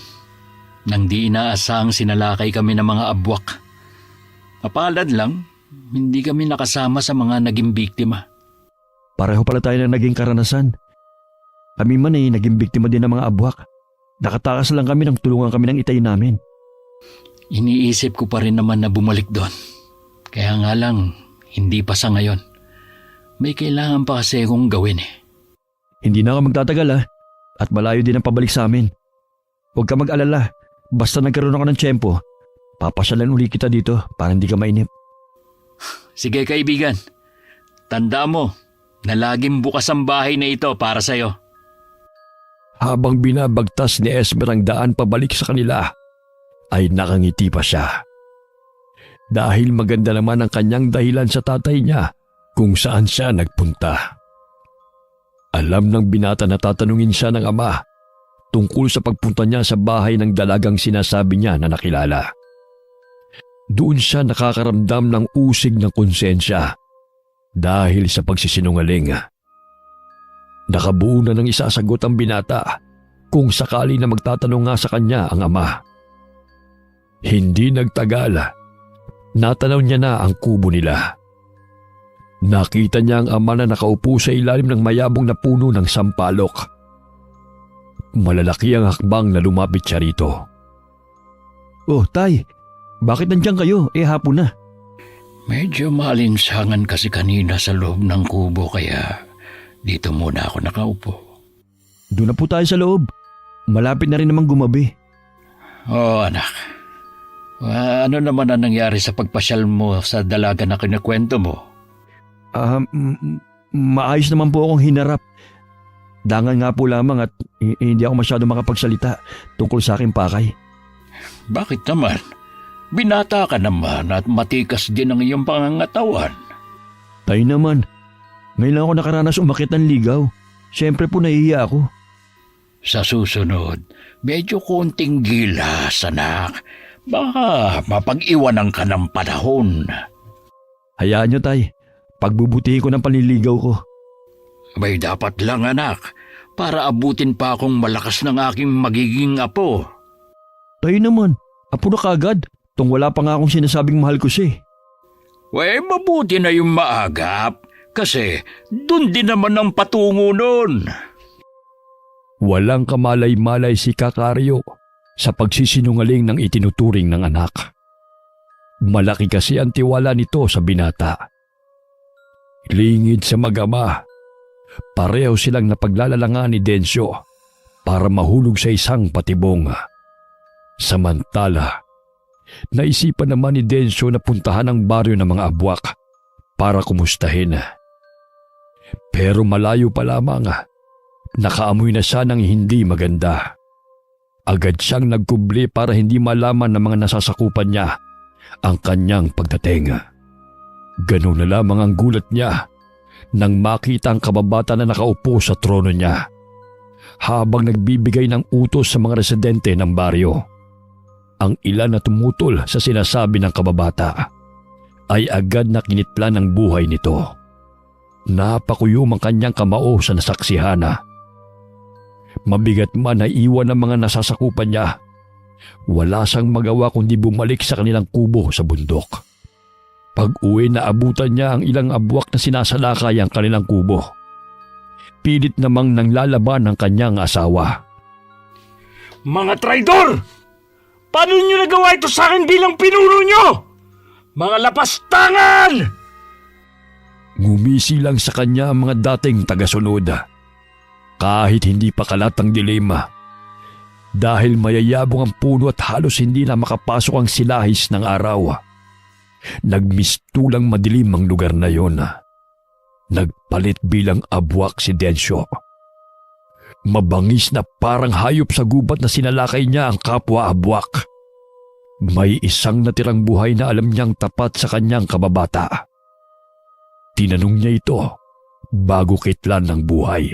Nang di inaasahang sinalakay kami ng mga abwak. Mapalad lang, hindi kami nakasama sa mga naging biktima. Pareho pala tayo na naging karanasan. Kami man ay naging biktima din ng mga abwak. Nakatakas lang kami nang tulungan kami ng itay namin. Iniisip ko pa rin naman na bumalik doon. Kaya nga lang, hindi pa sa ngayon. May kailangan pa kasi akong gawin Hindi na ako magtatagal at malayo din ang pabalik sa amin. Huwag ka mag-alala, basta nagkaroon ako ng tiyempo, papasyalan uli kita dito para hindi ka mainip. Sige kaibigan, tanda mo na laging bukas ang bahay na ito para sa'yo. Habang binabagtas ni Esmer ang daan pabalik sa kanila, ay nakangiti pa siya. Dahil maganda naman ang kanyang dahilan sa tatay niya kung saan siya nagpunta. Alam ng binata na tatanungin siya ng ama tungkol sa pagpunta niya sa bahay ng dalagang sinasabi niya na nakilala. Doon siya nakakaramdam ng usig ng konsensya dahil sa pagsisinungaling. Nakabuo na ng isasagot ang binata kung sakali na magtatanong nga sa kanya ang ama. Hindi nagtagal, natanaw niya na ang kubo nila. Nakita niya ang ama na nakaupo sa ilalim ng mayabong na puno ng sampalok. Malalaki ang hakbang na lumapit siya rito. Oh, tay, bakit nandiyan kayo? Hapon na. Medyo maalinsangan kasi kanina sa loob ng kubo kaya dito muna ako nakaupo. Doon na po tayo sa loob. Malapit na rin namang gumabi. Anak. Ano naman ang nangyari sa pagpasyal mo sa dalaga na kinakwento mo? Maayos naman po akong hinarap. Dangan nga po lamang at hindi ako masyado makapagsalita tungkol sa aking pakay. Bakit naman? Binata ka naman at matikas din ang iyong pangangatawan. Tayo naman. Ngayon lang ako nakaranas umakyat ng ligaw. Siyempre po nahihiya ako. Sa susunod, medyo konting gilas, anak. Baka mapag-iwanan ka ng panahon. Hayaan niyo, tay. Pagbubutihin ko ng panliligaw ko. May dapat lang, anak, para abutin pa akong malakas ng aking magiging apo. Tayo naman. Apo na kagad. Tung wala pa nga akong sinasabing mahal ko siya. Mabuti na yung maagap. Kasi dun din naman ang patungo nun. Walang kamalay-malay si Kakaryo sa pagsisinungaling ng itinuturing ng anak. Malaki kasi ang tiwala nito sa binata. Lingid sa mag-ama, pareho silang napaglalalangan ni Densyo para mahulog sa isang patibong. Samantala, naisipan naman ni Densyo na puntahan ang baryo ng mga abwak para kumustahin. Pero malayo pa lamang, nakaamoy na siya ng hindi maganda. Agad siyang nagkubli para hindi malaman ng mga nasasakupan niya ang kanyang pagdating. Ganun na lamang ang gulat niya nang makita ang kababata na nakaupo sa trono niya habang nagbibigay ng utos sa mga residente ng baryo. Ang ilan na tumutol sa sinasabi ng kababata ay agad na kinitlan ng buhay nito. Napakuyom ang kanyang kamao sa nasaksihan. Mabigat man na iwan ng mga nasasakupan niya, wala siyang magawa kundi bumalik sa kanilang kubo sa bundok. Pag-uwi na abutan niya ang ilang abwak na sinasalakay ang kanilang kubo. Pilit namang nanglalaban ang kanyang asawa. Mga traidor! Paano niyo nagawa ito sa akin bilang pinuno niyo? Mga lapastangan! Ngumisi lang sa kanya ang mga dating tagasunod. Kahit hindi pa kalat ang dilema. Dahil mayayabong ang puno at halos hindi na makapasok ang silahis ng araw. Nagmistulang madilim ang lugar na yon. Nagpalit bilang abwak si Densyo. Mabangis na parang hayop sa gubat na sinalakay niya ang kapwa abwak. May isang natirang buhay na alam niyang tapat sa kanyang kababata. Tinanong niya ito bago kitlan ng buhay.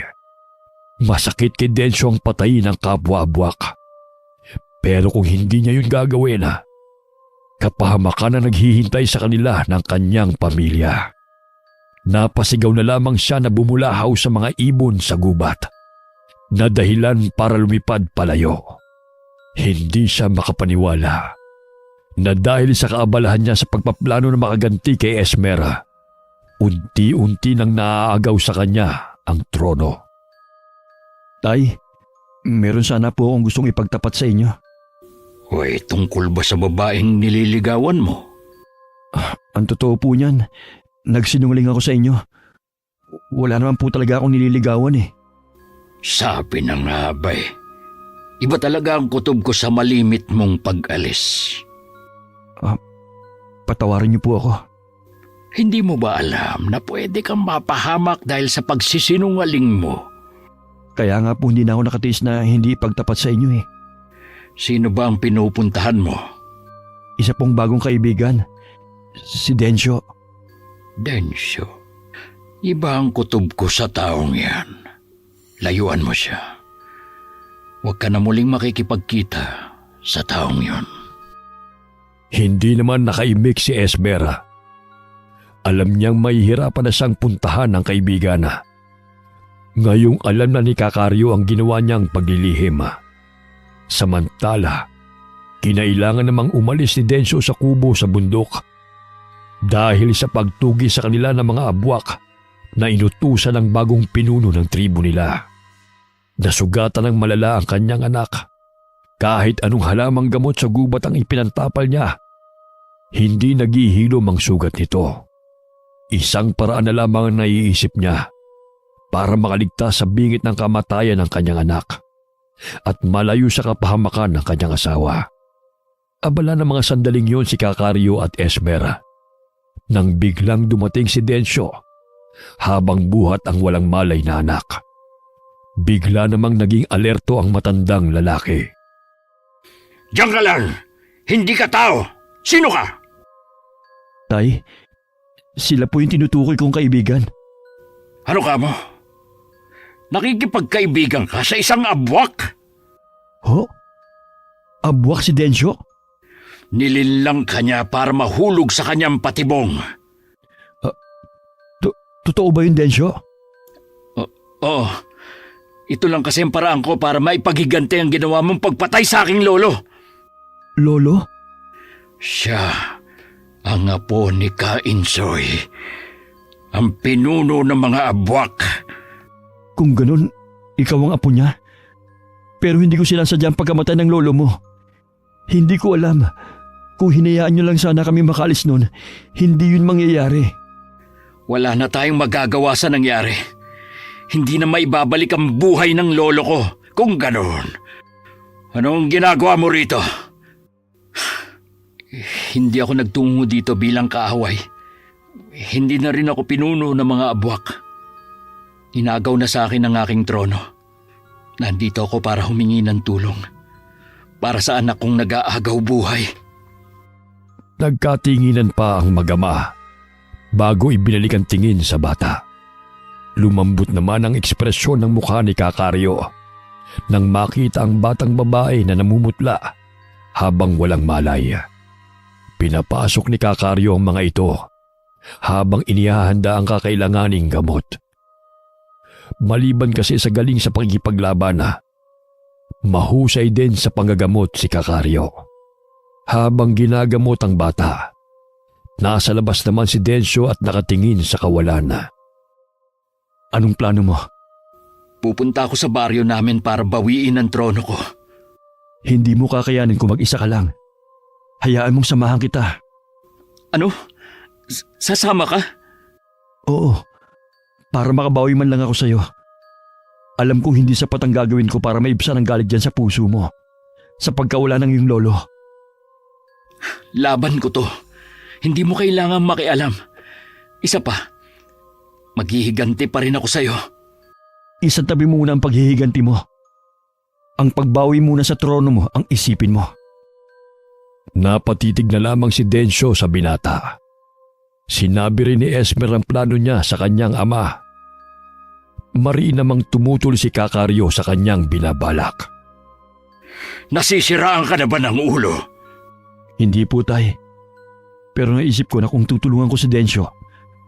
Masakit kay Densyo ang patayin ng kapwa abwak. Pero kung hindi niya yun gagawin, kapahamakan na naghihintay sa kanila ng kanyang pamilya. Napasigaw na lamang siya na bumulahaw sa mga ibon sa gubat na dahilan para lumipad palayo. Hindi siya makapaniwala na dahil sa kaabalahan niya sa pagpaplano na makaganti kay Esmera, unti-unti nang naaagaw sa kanya ang trono. Tay, meron sana po akong gustong ipagtapat sa inyo. Hoy, tungkol ba sa babaeng nililigawan mo? Ang totoo po niyan, nagsinungaling ako sa inyo. Wala naman po talaga akong nililigawan eh. Sabi na nga ba eh. Iba talaga ang kutob ko sa malimit mong pag-alis. Patawarin niyo po ako. Hindi mo ba alam na pwede kang mapahamak dahil sa pagsisinungaling mo? Kaya nga po hindi na ako nakatiis na hindi ipagtapat sa inyo eh. Sino ba ang pinupuntahan mo? Isa pong bagong kaibigan, si Densyo. Densyo, iba ang kutob ko sa taong yan. Layuan mo siya. Huwag ka na muling makikipagkita sa taong yon. Hindi naman nakaimik si Esmera. Alam niyang mahihirapan na siyang puntahan ng kaibigan. Ngayong alam na ni Kakaryo ang ginawa niyang paglilihim. Samantala, kinailangan namang umalis ni Densyo sa kubo sa bundok dahil sa pagtugi sa kanila ng mga abwak na inutusan ng bagong pinuno ng tribo nila. Nasugatan ng malala ang kanyang anak. Kahit anong halamang gamot sa gubat ang ipinantapal niya, hindi naghihilom ang sugat nito. Isang paraan na lamang ang naiisip niya para makaligtas sa bingit ng kamatayan ng kanyang anak at malayo sa kapahamakan ng kanyang asawa. Abala ng mga sandaling yon si Kakaryo at Esmera nang biglang dumating si Densyo habang buhat ang walang malay na anak. Bigla namang naging alerto ang matandang lalaki. Diyan ka lang! Hindi ka tao! Sino ka? Tay, sila po yung tinutukoy kong kaibigan. Ano ka mo? Nakikipagkaibigan ka sa isang abwak? Ho? Abwak si Densyo? Nilinlang ka niya para mahulog sa kanyang patibong. Totoo ba yun, Densyo? Oo. Ito lang kasi ang paraan ko para maipaghiganti ang ginawa mong pagpatay sa aking lolo. Lolo? Siya ang apo ni Kainsoy, ang pinuno ng mga abwak. Kung ganun, ikaw ang apo niya. Pero hindi ko sinasadya ang pagkamatay ng lolo mo. Hindi ko alam. Kung hinayaan nyo lang sana kami makaalis nun, hindi yun mangyayari. Wala na tayong magagawa sa nangyari. Hindi na maibabalik ang buhay ng lolo ko kung ganoon. Anong ginagawa mo rito? Hindi ako nagtungo dito bilang kaaway. Hindi na rin ako pinuno ng mga abwak. Inagaw na sa akin ang aking trono. Nandito ako para humingi ng tulong. Para sa anak kong nag-aagaw buhay. Nagkatinginan pa ang mag-ama bago ibinalik ang tingin sa bata. Lumambot naman ang ekspresyon ng mukha ni Kakario nang makita ang batang babae na namumutla habang walang malay. Pinapasok ni Kakario ang mga ito habang inihahanda ang kakailanganing gamot. Maliban kasi sa galing sa pakikipaglaban, mahusay din sa panggagamot si Kakario. Habang ginagamot ang bata, nasa labas naman si Densyo at nakatingin sa kawalan. Anong plano mo? Pupunta ako sa baryo namin para bawiin ang trono ko. Hindi mo kakayanin kung mag-isa ka lang. Hayaan mong samahan kita. Ano? Sasama ka? Oo, para makabawi man lang ako sa'yo. Alam kong hindi sapat ang gagawin ko para maibsan ang galit dyan sa puso mo sa pagkawala ng iyong lolo. Laban ko to. Hindi mo kailangan makialam. Isa pa, maghihiganti pa rin ako sa'yo. Isantabi mo muna ang paghihiganti mo. Ang pagbawi muna sa trono mo ang isipin mo. Napatitig na lamang si Densyo sa binata. Sinabi rin ni Esmer ang plano niya sa kanyang ama. Mariin namang tumutol si Kakario sa kanyang binabalak. Nasisiraan ka na ba ng ulo? Hindi po, tay. Pero naisip ko na kung tutulungan ko si Densyo,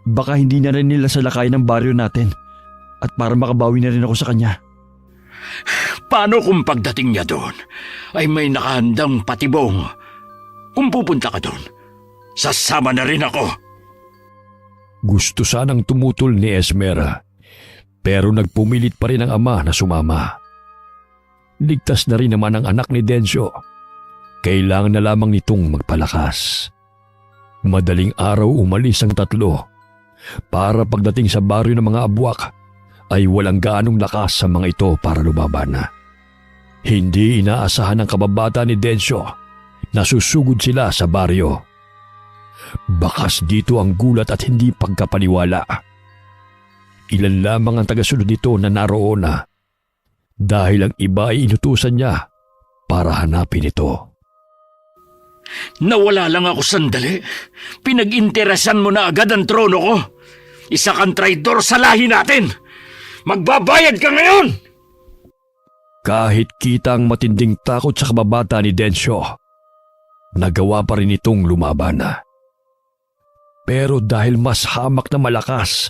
baka hindi na rin nila salakay ng baryo natin at para makabawi na rin ako sa kanya. Paano kung pagdating niya doon ay may nakahandang patibong? Kung pupunta ka doon, sasama na rin ako. Gusto sanang tumutol ni Esmer, pero nagpumilit pa rin ang ama na sumama. Ligtas na rin naman ang anak ni Densyo. Kailangan na lamang nitong magpalakas. Madaling araw umalis ang tatlo para pagdating sa baryo ng mga abwak ay walang gaanong lakas sa mga ito para lumaban. Hindi inaasahan ng kababata ni Densyo na susugod sila sa baryo. Bakas dito ang gulat at hindi pagkapaniwala. Ilan lamang ang tagasunod nito na naroon dahil ang iba ay inutusan niya para hanapin ito. Nawala lang ako sandali. Pinag-interesan mo na agad ang trono ko. Isa kang traidor sa lahi natin. Magbabayad ka ngayon! Kahit kita ang matinding takot sa kababata ni Densyo, nagawa pa rin itong lumaban. Pero dahil mas hamak na malakas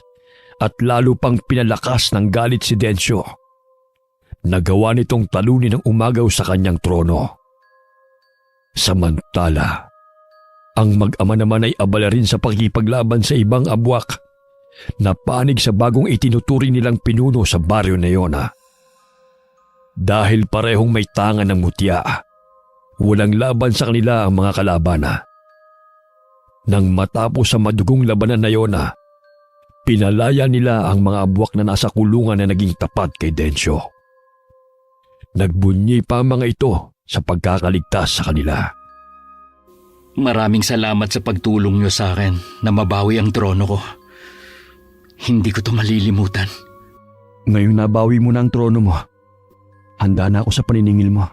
at lalo pang pinalakas ng galit si Densyo, nagawa nitong talunin ng umagaw sa kanyang trono. Samantala, ang mag-ama naman ay abala rin sa pakikipaglaban sa ibang abwak na panig sa bagong itinuturing nilang pinuno sa baryo na iyon. Dahil parehong may tangan ng mutya, walang laban sa kanila ang mga kalaban. Nang matapos sa madugong labanan na iyon, pinalaya nila ang mga abwak na nasa kulungan na naging tapat kay Densyo. Nagbunyi pa ang mga ito sa pagkakaligtas sa kanila. Maraming salamat sa pagtulong niyo sa akin na mabawi ang trono ko. Hindi ko to malilimutan. Ngayong nabawi mo na ang trono mo, handa na ako sa paniningil mo.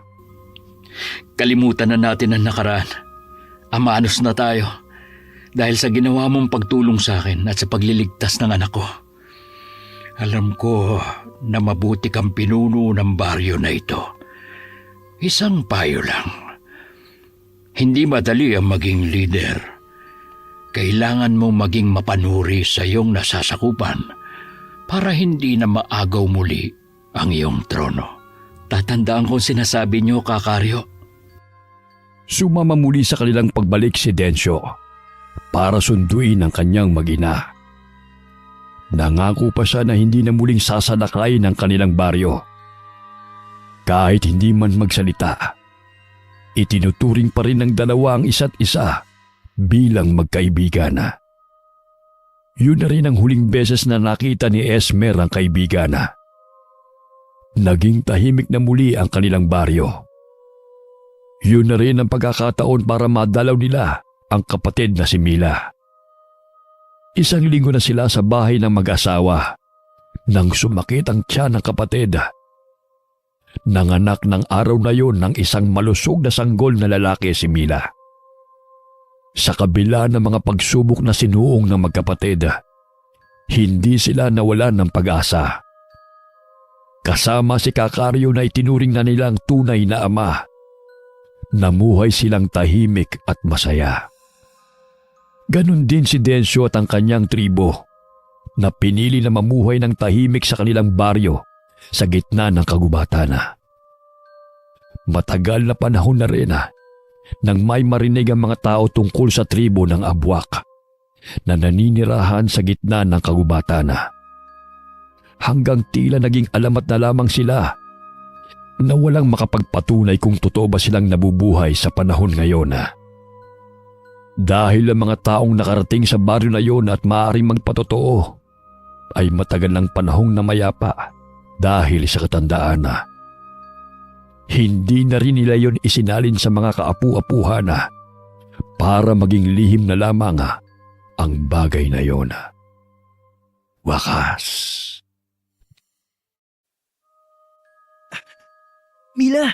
Kalimutan na natin ang nakaraan. Amanos na tayo dahil sa ginawa mong pagtulong sa akin at sa pagliligtas ng anak ko. Alam ko na mabuti kang pinuno ng baryo na ito. Isang payo lang. Hindi madali ang maging leader. Kailangan mong maging mapanuri sa iyong nasasakupan para hindi na maagaw muli ang iyong trono. Tatandaan ko sinasabi niyo, Kakario. Sumama muli sa kanilang pagbalik si Densyo para sunduin ang kanyang mag-ina. Nangako pa siya na hindi na muling sasalakay ng kanilang baryo. Kahit hindi man magsalita, itinuturing pa rin ng dalawa ang isa't isa bilang magkaibigan. Yun na rin ang huling beses na nakita ni Esmer ang kaibigan. Naging tahimik na muli ang kanilang baryo. Yun na rin ang pagkakataon para madalaw nila ang kapatid na si Mila. Isang linggo na sila sa bahay ng mag-asawa nang sumakit ang tiyan ng kapatid. Nanganak ng araw na yon ng isang malusog na sanggol na lalaki si Mila. Sa kabila ng mga pagsubok na sinuong ng magkapatid, hindi sila nawalan ng pag-asa. Kasama si Kakario na itinuring na nilang tunay na ama, namuhay silang tahimik at masaya. Ganon din si Densyo at ang kanyang tribo na pinili na mamuhay ng tahimik sa kanilang baryo sa gitna ng kagubatan. Matagal na panahon na rin nang may marinig ang mga tao tungkol sa tribo ng Abwak na naninirahan sa gitna ng kagubatan. Hanggang tila naging alamat na lamang sila na walang makapagpatunay kung totoo ba silang nabubuhay sa panahon ngayon. Dahil ang mga taong nakarating sa baryo na yon at maaaring magpatotoo ay matagal ng panahong namayapa dahil sa katandaan. Hindi na rin nila yon isinalin sa mga kaapu-apuhan para maging lihim na lamang ang bagay na yon. Wakas. Mila,